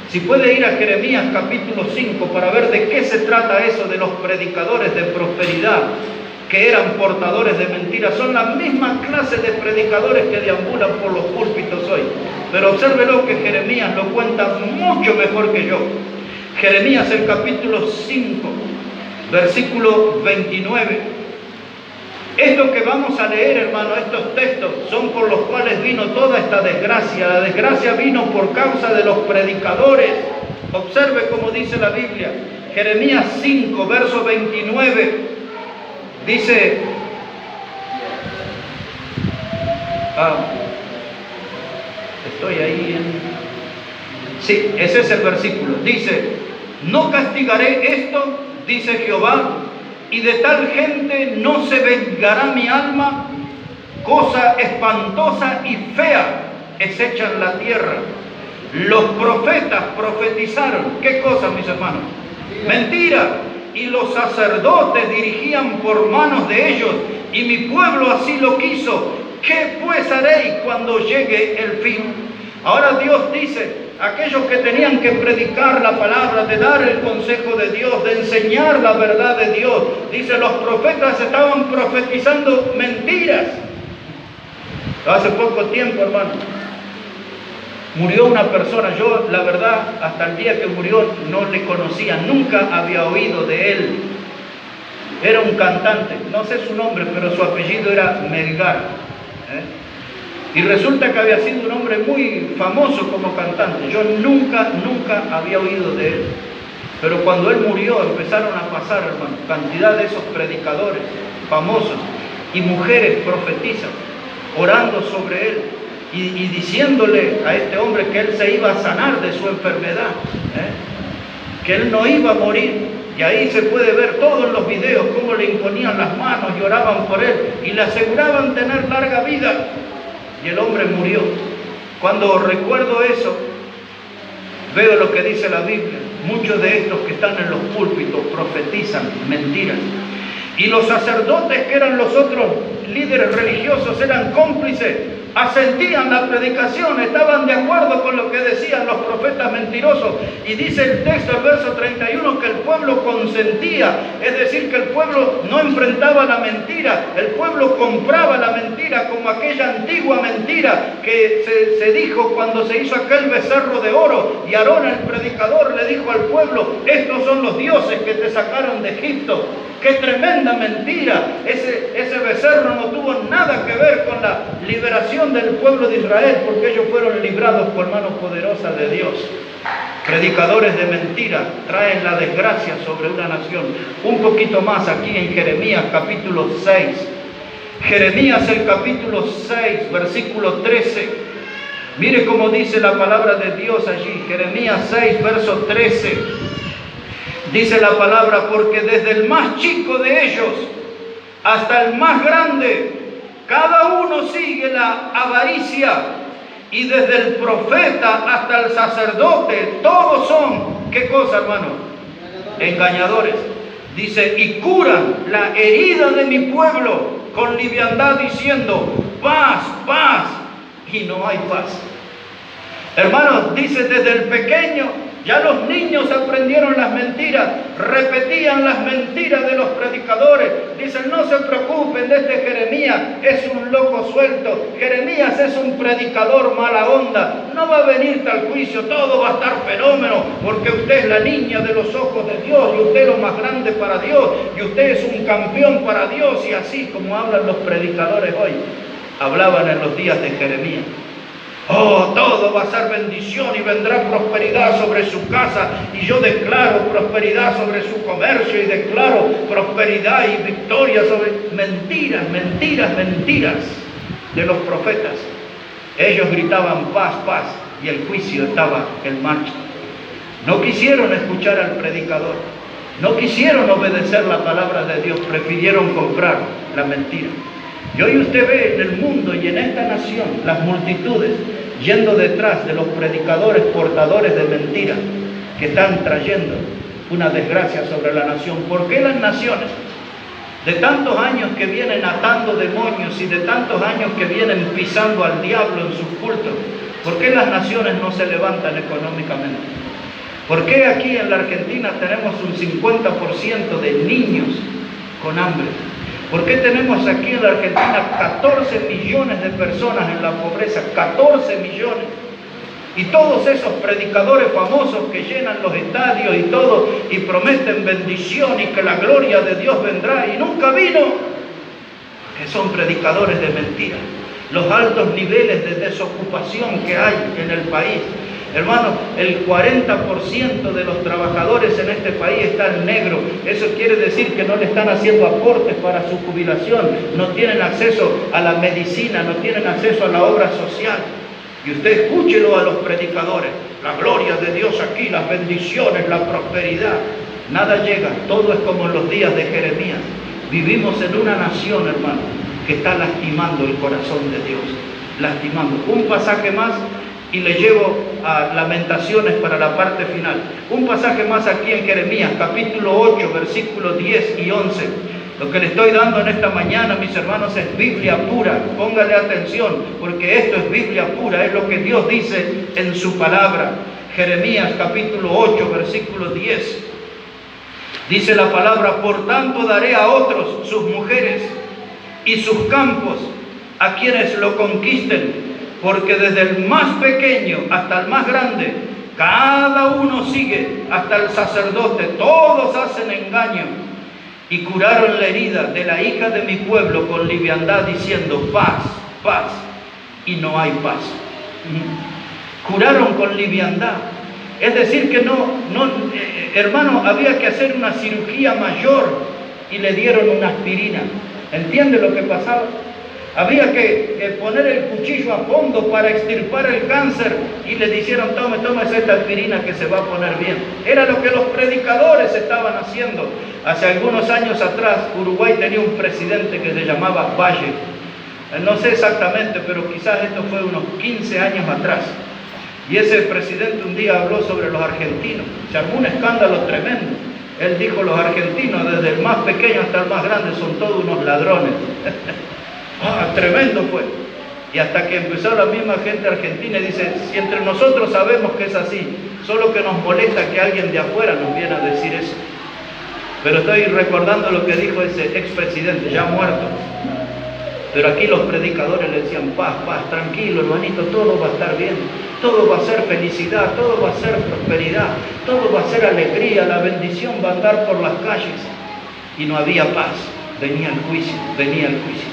Si puede ir a Jeremías capítulo 5 para ver de qué se trata eso de los predicadores de prosperidad que eran portadores de mentiras. Son la misma clase de predicadores que deambulan por los púlpitos hoy. Pero obsérvelo que Jeremías lo cuenta mucho mejor que yo. Jeremías el capítulo 5, versículo 29. Esto que vamos a leer, hermano, estos textos son por los cuales vino toda esta desgracia. La desgracia vino por causa de los predicadores. Observe cómo dice la Biblia. Jeremías 5, verso 29. Dice... estoy ahí en... Sí, ese es el versículo. Dice, no castigaré esto, dice Jehová, y de tal gente no se vengará mi alma, cosa espantosa y fea es hecha en la tierra. Los profetas profetizaron, ¿qué cosa, mis hermanos? Mentira. Y los sacerdotes dirigían por manos de ellos, y mi pueblo así lo quiso. ¿Qué pues haréis cuando llegue el fin? Ahora Dios dice, aquellos que tenían que predicar la palabra, de dar el consejo de Dios, de enseñar la verdad de Dios. Dice, los profetas estaban profetizando mentiras. Hace poco tiempo, hermano, murió una persona. Yo, la verdad, hasta el día que murió no le conocía, nunca había oído de él. Era un cantante, no sé su nombre, pero su apellido era Melgar. Y resulta que había sido un hombre muy famoso como cantante. Yo nunca había oído de él. Pero cuando él murió empezaron a pasar, hermano, cantidad de esos predicadores famosos y mujeres profetizas orando sobre él y diciéndole a este hombre que él se iba a sanar de su enfermedad, que él no iba a morir. Y ahí se puede ver todos los videos cómo le imponían las manos y oraban por él y le aseguraban tener larga vida. Y el hombre murió. Cuando recuerdo eso, veo lo que dice la Biblia. Muchos de estos que están en los púlpitos profetizan mentiras. Y los sacerdotes, que eran los otros líderes religiosos, eran cómplices, asentían la predicación, estaban de acuerdo con lo que decían los profetas mentirosos. Y dice el texto, el verso 31, que el pueblo consentía, es decir, que el pueblo no enfrentaba la mentira, el pueblo compraba la mentira, como aquella antigua mentira que se dijo cuando se hizo aquel becerro de oro, y Aarón el predicador le dijo al pueblo, estos son los dioses que te sacaron de Egipto. ¡Qué tremenda mentira! Ese becerro no tuvo nada que ver con la liberación del pueblo de Israel, porque ellos fueron librados por mano poderosa de Dios. Predicadores de mentira traen la desgracia sobre una nación. Un poquito más aquí en Jeremías capítulo 6. Jeremías el capítulo 6, versículo 13. Mire cómo dice la palabra de Dios allí. Jeremías 6, verso 13. Dice la palabra, porque desde el más chico de ellos hasta el más grande, cada uno sigue la avaricia, y desde el profeta hasta el sacerdote, todos son, ¿qué cosa, hermano? Engañadores. Dice, y curan la herida de mi pueblo con liviandad, diciendo, paz, paz, y no hay paz. Hermanos, dice, desde el pequeño, ya los niños aprendieron las mentiras, repetían las mentiras de los predicadores. Dicen, no se preocupen de este Jeremías, es un loco suelto. Jeremías es un predicador mala onda, no va a venir tal juicio, todo va a estar fenómeno, porque usted es la niña de los ojos de Dios, y usted es lo más grande para Dios, y usted es un campeón para Dios. Y así como hablan los predicadores hoy, hablaban en los días de Jeremías. Oh, todo va a ser bendición y vendrá prosperidad sobre su casa, y yo declaro prosperidad sobre su comercio, y declaro prosperidad y victoria sobre... Mentiras, mentiras, mentiras de los profetas. Ellos gritaban paz, paz, y el juicio estaba en marcha. No quisieron escuchar al predicador, no quisieron obedecer la palabra de Dios, prefirieron comprar la mentira. Y hoy usted ve en el mundo y en esta nación las multitudes yendo detrás de los predicadores portadores de mentiras que están trayendo una desgracia sobre la nación. ¿Por qué las naciones, de tantos años que vienen atando demonios y de tantos años que vienen pisando al diablo en sus cultos, por qué las naciones no se levantan económicamente? ¿Por qué aquí en la Argentina tenemos un 50% de niños con hambre? ¿Por qué tenemos aquí en la Argentina 14 millones de personas en la pobreza? 14 millones. Y todos esos predicadores famosos que llenan los estadios y todo, y prometen bendición y que la gloria de Dios vendrá, y nunca vino, que son predicadores de mentiras. Los altos niveles de desocupación que hay en el país. Hermanos, el 40% de los trabajadores en este país están negros. Eso quiere decir que no le están haciendo aportes para su jubilación, no tienen acceso a la medicina, no tienen acceso a la obra social. Y usted escúchelo a los predicadores, la gloria de Dios aquí, las bendiciones, la prosperidad. Nada llega, todo es como en los días de Jeremías. Vivimos en una nación, hermano, que está lastimando el corazón de Dios, lastimando. Un pasaje más y le llevo a Lamentaciones para la parte final. Un pasaje más aquí en Jeremías, capítulo 8, versículos 10 y 11. Lo que le estoy dando en esta mañana, mis hermanos, es Biblia pura. Póngale atención, porque esto es Biblia pura, es lo que Dios dice en su palabra. Jeremías capítulo 8, versículo 10. Dice la palabra: por tanto daré a otros sus mujeres y sus campos a quienes lo conquisten, porque desde el más pequeño hasta el más grande, cada uno sigue hasta el sacerdote, todos hacen engaño. Y curaron la herida de la hija de mi pueblo con liviandad, diciendo: paz, paz, y no hay paz. Curaron con liviandad. Es decir que hermano, había que hacer una cirugía mayor y le dieron una aspirina. ¿Entiende lo que pasaba? Había que poner el cuchillo a fondo para extirpar el cáncer y le dijeron: tome esta aspirina que se va a poner bien. Era lo que los predicadores estaban haciendo. Hace algunos años atrás, Uruguay tenía un presidente que se llamaba Valle. No sé exactamente, pero quizás esto fue unos 15 años atrás. Y ese presidente un día habló sobre los argentinos. Se armó un escándalo tremendo. Él dijo: los argentinos, desde el más pequeño hasta el más grande, son todos unos ladrones. Tremendo fue. Y hasta que empezó la misma gente argentina y dice: si entre nosotros sabemos que es así, solo que nos molesta que alguien de afuera nos viene a decir eso. Pero estoy recordando lo que dijo ese expresidente, ya muerto. Pero aquí los predicadores le decían: paz, paz, tranquilo hermanito, todo va a estar bien, todo va a ser felicidad, todo va a ser prosperidad, todo va a ser alegría, la bendición va a andar por las calles. Y no había paz, venía el juicio, venía el juicio.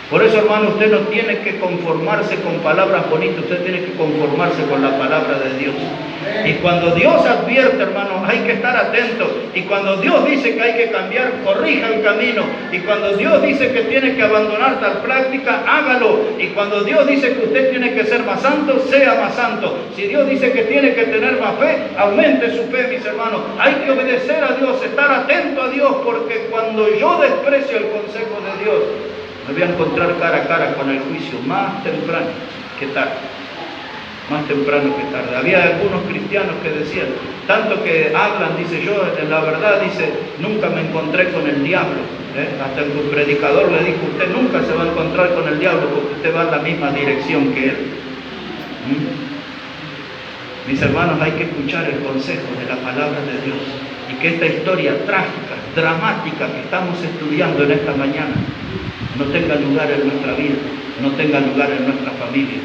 Por eso, hermano, usted no tiene que conformarse con palabras bonitas, usted tiene que conformarse con la palabra de Dios. Y cuando Dios advierte, hermano, hay que estar atento. Y cuando Dios dice que hay que cambiar, corrija el camino. Y cuando Dios dice que tiene que abandonar tal práctica, hágalo. Y cuando Dios dice que usted tiene que ser más santo, sea más santo. Si Dios dice que tiene que tener más fe, aumente su fe, mis hermanos. Hay que obedecer a Dios, estar atento a Dios, porque cuando yo desprecio el consejo de Dios, me voy a encontrar cara a cara con el juicio más temprano que tarde. Más temprano que tarde. Había algunos cristianos que decían, tanto que hablan, dice: yo en la verdad, dice, nunca me encontré con el diablo. Hasta el predicador le dijo: usted nunca se va a encontrar con el diablo porque usted va en la misma dirección que él. Mis hermanos, hay que escuchar el consejo de la palabra de Dios, y que esta historia trágica, dramática que estamos estudiando en esta mañana no tenga lugar en nuestra vida, no tenga lugar en nuestra familia.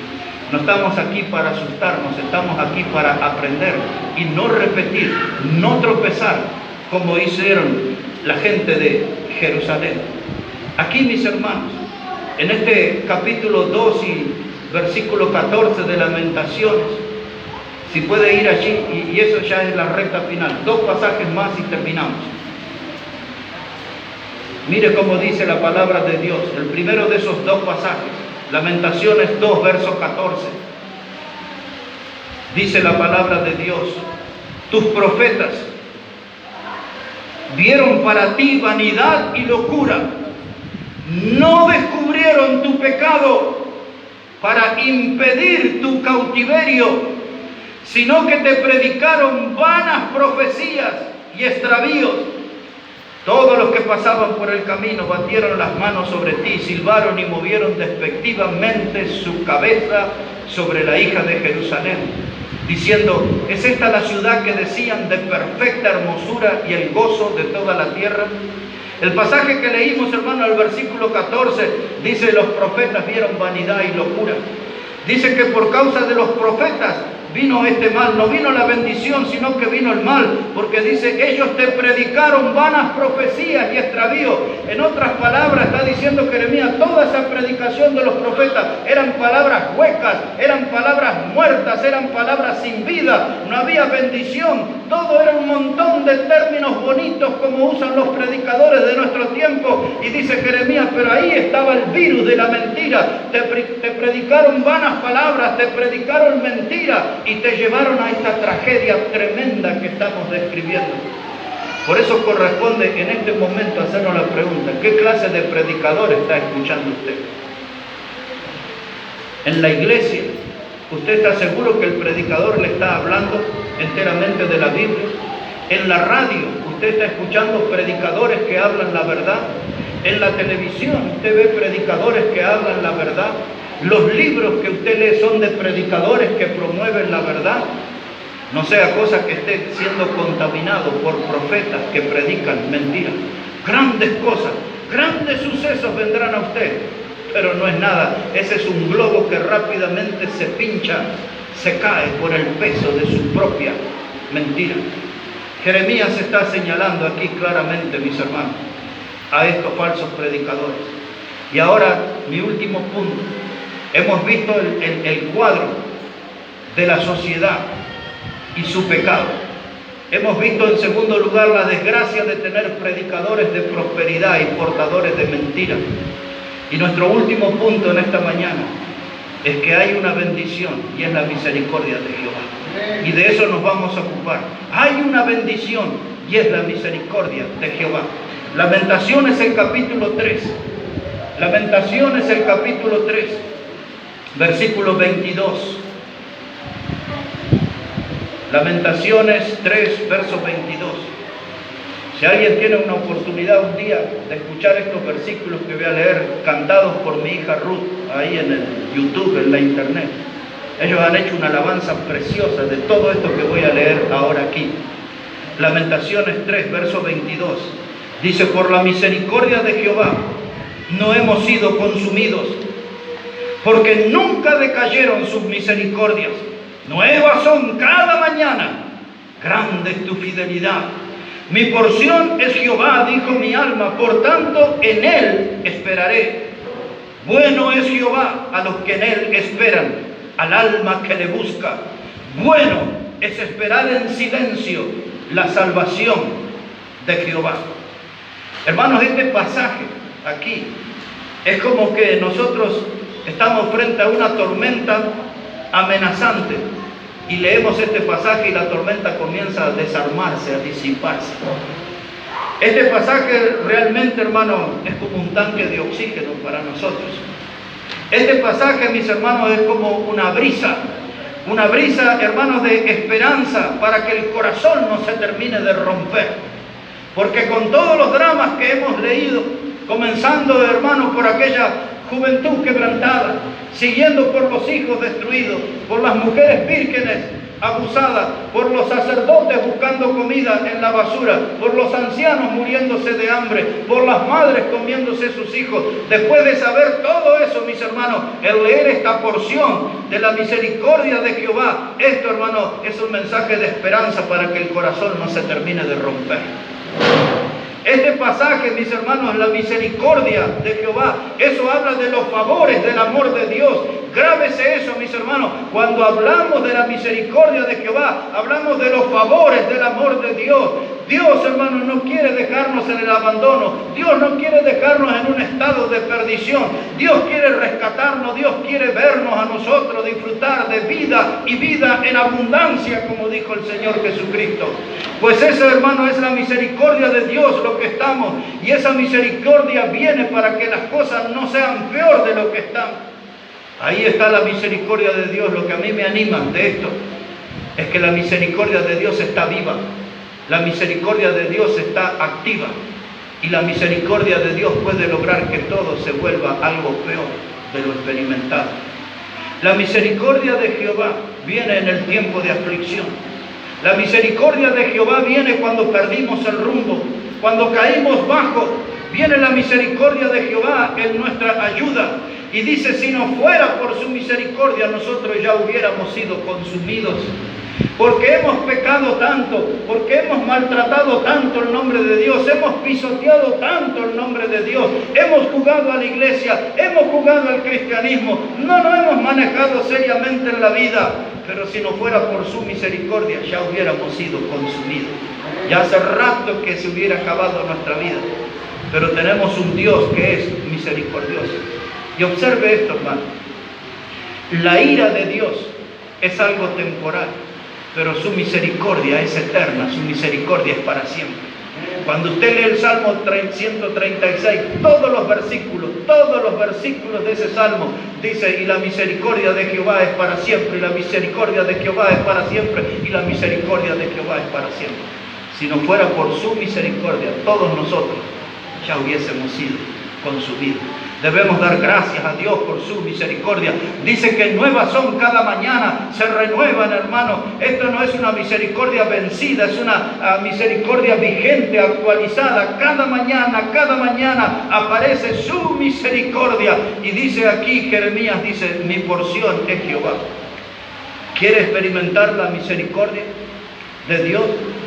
No estamos aquí para asustarnos, estamos aquí para aprender y no repetir, no tropezar como hicieron la gente de Jerusalén. Aquí, mis hermanos, en este capítulo 2 y versículo 14 de Lamentaciones, si puede ir allí, y eso ya es la recta final, 2 pasajes más y terminamos. Mire cómo dice la palabra de Dios, el primero de esos 2 pasajes, Lamentaciones 2, verso 14. Dice la palabra de Dios: tus profetas vieron para ti vanidad y locura, no descubrieron tu pecado para impedir tu cautiverio, sino que te predicaron vanas profecías y extravíos. Todos los que pasaban por el camino batieron las manos sobre ti, silbaron y movieron despectivamente su cabeza sobre la hija de Jerusalén, diciendo: ¿es esta la ciudad que decían de perfecta hermosura y el gozo de toda la tierra? El pasaje que leímos, hermano, el versículo 14, dice: los profetas vieron vanidad y locura. Dice que por causa de los profetas vino este mal, no vino la bendición, sino que vino el mal, porque dice: ellos te predicaron vanas profecías y extravíos. En otras palabras, está diciendo Jeremías, toda esa predicación de los profetas eran palabras huecas, eran palabras muertas, eran palabras sin vida, no había bendición, todo era un montón de términos bonitos como usan los predicadores de nuestro tiempo. Y dice Jeremías: pero ahí estaba el virus de la mentira, te predicaron vanas palabras, te predicaron mentiras, y te llevaron a esta tragedia tremenda que estamos describiendo. Por eso corresponde en este momento hacernos la pregunta: ¿qué clase de predicador está escuchando usted? En la iglesia, ¿usted está seguro que el predicador le está hablando enteramente de la Biblia? En la radio, ¿usted está escuchando predicadores que hablan la verdad? En la televisión, ¿usted ve predicadores que hablan la verdad? Los libros que usted lee son de predicadores que promueven la verdad. No sea cosa que esté siendo contaminado por profetas que predican mentiras. Grandes cosas, grandes sucesos vendrán a usted, pero no es nada. Ese es un globo que rápidamente se pincha, se cae por el peso de su propia mentira. Jeremías está señalando aquí claramente, mis hermanos, a estos falsos predicadores. Y ahora, mi último punto. Hemos visto el cuadro de la sociedad y su pecado. Hemos visto en segundo lugar la desgracia de tener predicadores de prosperidad y portadores de mentiras. Y nuestro último punto en esta mañana es que hay una bendición y es la misericordia de Jehová. Y de eso nos vamos a ocupar. Hay una bendición y es la misericordia de Jehová. Lamentaciones el capítulo 3. Lamentaciones el capítulo 3, versículo 22. Lamentaciones 3, verso 22. Si alguien tiene una oportunidad un día de escuchar estos versículos que voy a leer, cantados por mi hija Ruth, ahí en el YouTube, en la internet. Ellos han hecho una alabanza preciosa de todo esto que voy a leer ahora aquí. Lamentaciones 3, verso 22. Dice, por la misericordia de Jehová no hemos sido consumidos, porque nunca decayeron sus misericordias. Nuevas son cada mañana, grande es tu fidelidad. Mi porción es Jehová, dijo mi alma, por tanto en él esperaré. Bueno es Jehová a los que en él esperan, al alma que le busca. Bueno es esperar en silencio la salvación de Jehová. Hermanos, este pasaje aquí es como que nosotros estamos frente a una tormenta amenazante y leemos este pasaje y la tormenta comienza a desarmarse, a disiparse. Este pasaje realmente, hermano, es como un tanque de oxígeno para nosotros. Este pasaje, mis hermanos, es como una brisa, hermanos, de esperanza para que el corazón no se termine de romper. Porque con todos los dramas que hemos leído, comenzando, hermanos, por aquella juventud quebrantada, siguiendo por los hijos destruidos, por las mujeres vírgenes abusadas, por los sacerdotes buscando comida en la basura, por los ancianos muriéndose de hambre, por las madres comiéndose sus hijos. Después de saber todo eso, mis hermanos, el leer esta porción de la misericordia de Jehová, esto, hermano, es un mensaje de esperanza para que el corazón no se termine de romper. Este pasaje, mis hermanos, la misericordia de Jehová, eso habla de los favores del amor de Dios. Grábese eso, mis hermanos. Cuando hablamos de la misericordia de Jehová, hablamos de los favores del amor de Dios. Dios, hermanos, no quiere dejarnos en el abandono. Dios no quiere dejarnos en un estado de perdición. Dios quiere rescatarnos. Dios quiere vernos a nosotros disfrutar de vida y vida en abundancia, como dijo el Señor Jesucristo. Pues eso, hermano, es la misericordia de Dios lo que estamos. Y esa misericordia viene para que las cosas no sean peor de lo que están. Ahí está la misericordia de Dios. Lo que a mí me anima de esto es que la misericordia de Dios está viva. La misericordia de Dios está activa. Y la misericordia de Dios puede lograr que todo se vuelva algo peor de lo experimentado. La misericordia de Jehová viene en el tiempo de aflicción. La misericordia de Jehová viene cuando perdimos el rumbo, cuando caímos bajo. Viene la misericordia de Jehová en nuestra ayuda. Y dice, si no fuera por su misericordia, nosotros ya hubiéramos sido consumidos. Porque hemos pecado tanto, porque hemos maltratado tanto el nombre de Dios, hemos pisoteado tanto el nombre de Dios, hemos jugado a la iglesia, hemos jugado al cristianismo, no nos hemos manejado seriamente en la vida. Pero si no fuera por su misericordia, ya hubiéramos sido consumidos. Ya hace rato que se hubiera acabado nuestra vida. Pero tenemos un Dios que es misericordioso. Y observe esto, hermano. La ira de Dios es algo temporal, pero su misericordia es eterna, su misericordia es para siempre. Cuando usted lee el Salmo 136, todos los versículos de ese Salmo dice, y la misericordia de Jehová es para siempre, y la misericordia de Jehová es para siempre, y la misericordia de Jehová es para siempre. Si no fuera por su misericordia, todos nosotros ya hubiésemos sido consumidos. Debemos dar gracias a Dios por su misericordia. Dice que nuevas son cada mañana, se renuevan, hermano. Esto no es una misericordia vencida, es una misericordia vigente, actualizada. Cada mañana aparece su misericordia. Y dice aquí, Jeremías dice, mi porción es Jehová. ¿Quiere experimentar la misericordia de Dios?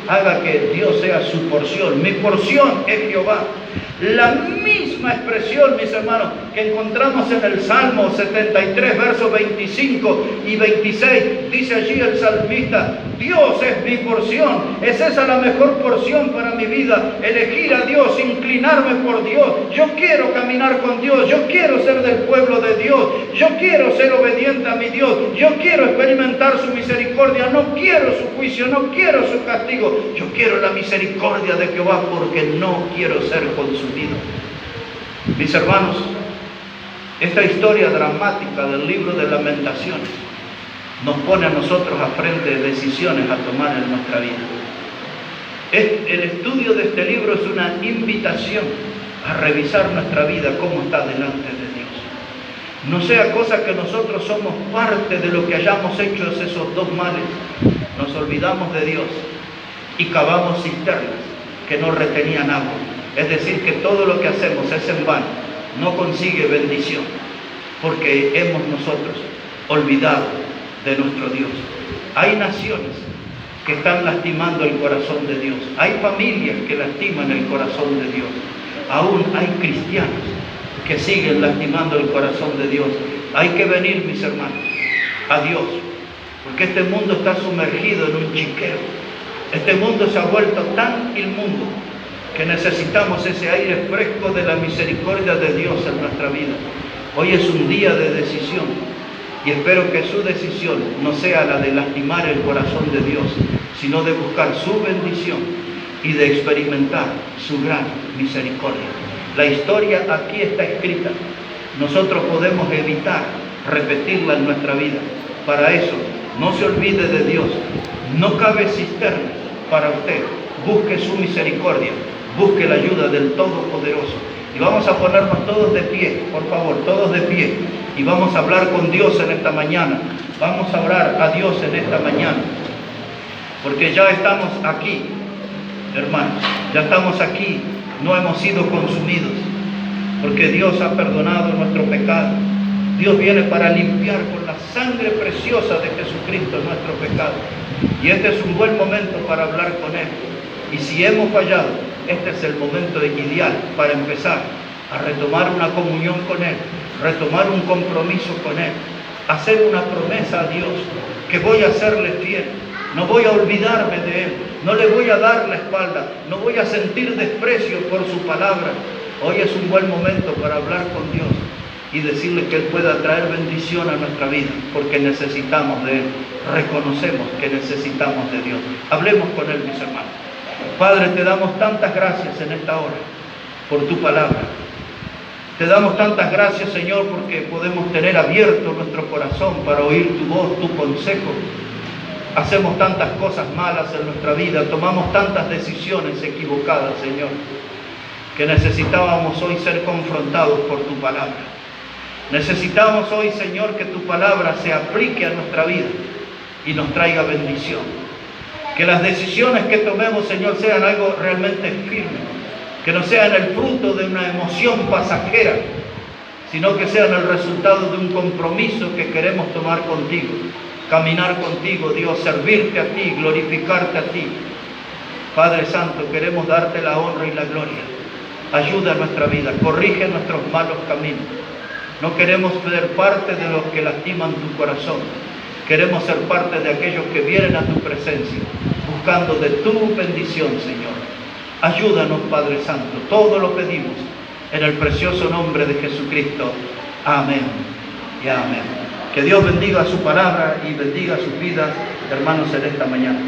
Haga que Dios sea su porción. Mi porción es Jehová. La misma expresión, mis hermanos, que encontramos en el Salmo 73, versos 25 y 26. Dice allí el salmista, Dios es mi porción. Es esa la mejor porción para mi vida. Elegir a Dios, inclinarme por Dios. Yo quiero caminar con Dios. Yo quiero ser del pueblo de Dios. Yo quiero ser obediente a mi Dios. Yo quiero experimentar su misericordia. No quiero su juicio. No quiero su castigo. Yo quiero la misericordia de Jehová porque no quiero ser consumido. Mis hermanos, esta historia dramática del libro de Lamentaciones nos pone a nosotros a frente de decisiones a tomar en nuestra vida. El estudio de este libro es una invitación a revisar nuestra vida, cómo está delante de Dios. No sea cosa que nosotros somos parte de lo que hayamos hecho esos dos males. Nos olvidamos de Dios y cavamos cisternas que no retenían agua. Es decir, que todo lo que hacemos es en vano, no consigue bendición, porque hemos nosotros olvidado de nuestro Dios. Hay naciones que están lastimando el corazón de Dios. Hay familias que lastiman el corazón de Dios. Aún hay cristianos que siguen lastimando el corazón de Dios. Hay que venir, mis hermanos, a Dios, porque este mundo está sumergido en un chiquero. Este mundo se ha vuelto tan inmundo que necesitamos ese aire fresco de la misericordia de Dios en nuestra vida. Hoy es un día de decisión y espero que su decisión no sea la de lastimar el corazón de Dios, sino de buscar su bendición y de experimentar su gran misericordia. La historia aquí está escrita. Nosotros podemos evitar repetirla en nuestra vida. Para eso, no se olvide de Dios. No cabe cisterna para usted. Busque su misericordia. Busque la ayuda del Todopoderoso. Y vamos a ponernos todos de pie, por favor, todos de pie. Y vamos a hablar con Dios en esta mañana. Vamos a orar a Dios en esta mañana. Porque ya estamos aquí, hermanos. Ya estamos aquí. No hemos sido consumidos. Porque Dios ha perdonado nuestro pecado. Dios viene para limpiar con la sangre preciosa de Jesucristo nuestro pecado. Y este es un buen momento para hablar con Él. Y si hemos fallado, este es el momento ideal para empezar a retomar una comunión con Él, retomar un compromiso con Él, hacer una promesa a Dios, que voy a serle fiel, no voy a olvidarme de Él, no le voy a dar la espalda, no voy a sentir desprecio por su palabra. Hoy es un buen momento para hablar con Dios y decirle que Él pueda traer bendición a nuestra vida, porque necesitamos de Él, reconocemos que necesitamos de Dios. Hablemos con Él, mis hermanos. Padre, te damos tantas gracias en esta hora por tu palabra. Te damos tantas gracias, Señor, porque podemos tener abierto nuestro corazón para oír tu voz, tu consejo. Hacemos tantas cosas malas en nuestra vida, tomamos tantas decisiones equivocadas, Señor, que necesitábamos hoy ser confrontados por tu palabra. Necesitamos hoy, Señor, que tu palabra se aplique a nuestra vida y nos traiga bendición. Que las decisiones que tomemos, Señor, sean algo realmente firme. Que no sean el fruto de una emoción pasajera, sino que sean el resultado de un compromiso que queremos tomar contigo. Caminar contigo, Dios, servirte a ti, glorificarte a ti. Padre Santo, queremos darte la honra y la gloria. Ayuda a nuestra vida, corrige nuestros malos caminos. No queremos ser parte de los que lastiman tu corazón. Queremos ser parte de aquellos que vienen a tu presencia, buscando de tu bendición, Señor. Ayúdanos, Padre Santo. Todo lo pedimos en el precioso nombre de Jesucristo. Amén y amén. Que Dios bendiga su palabra y bendiga sus vidas, hermanos, en esta mañana.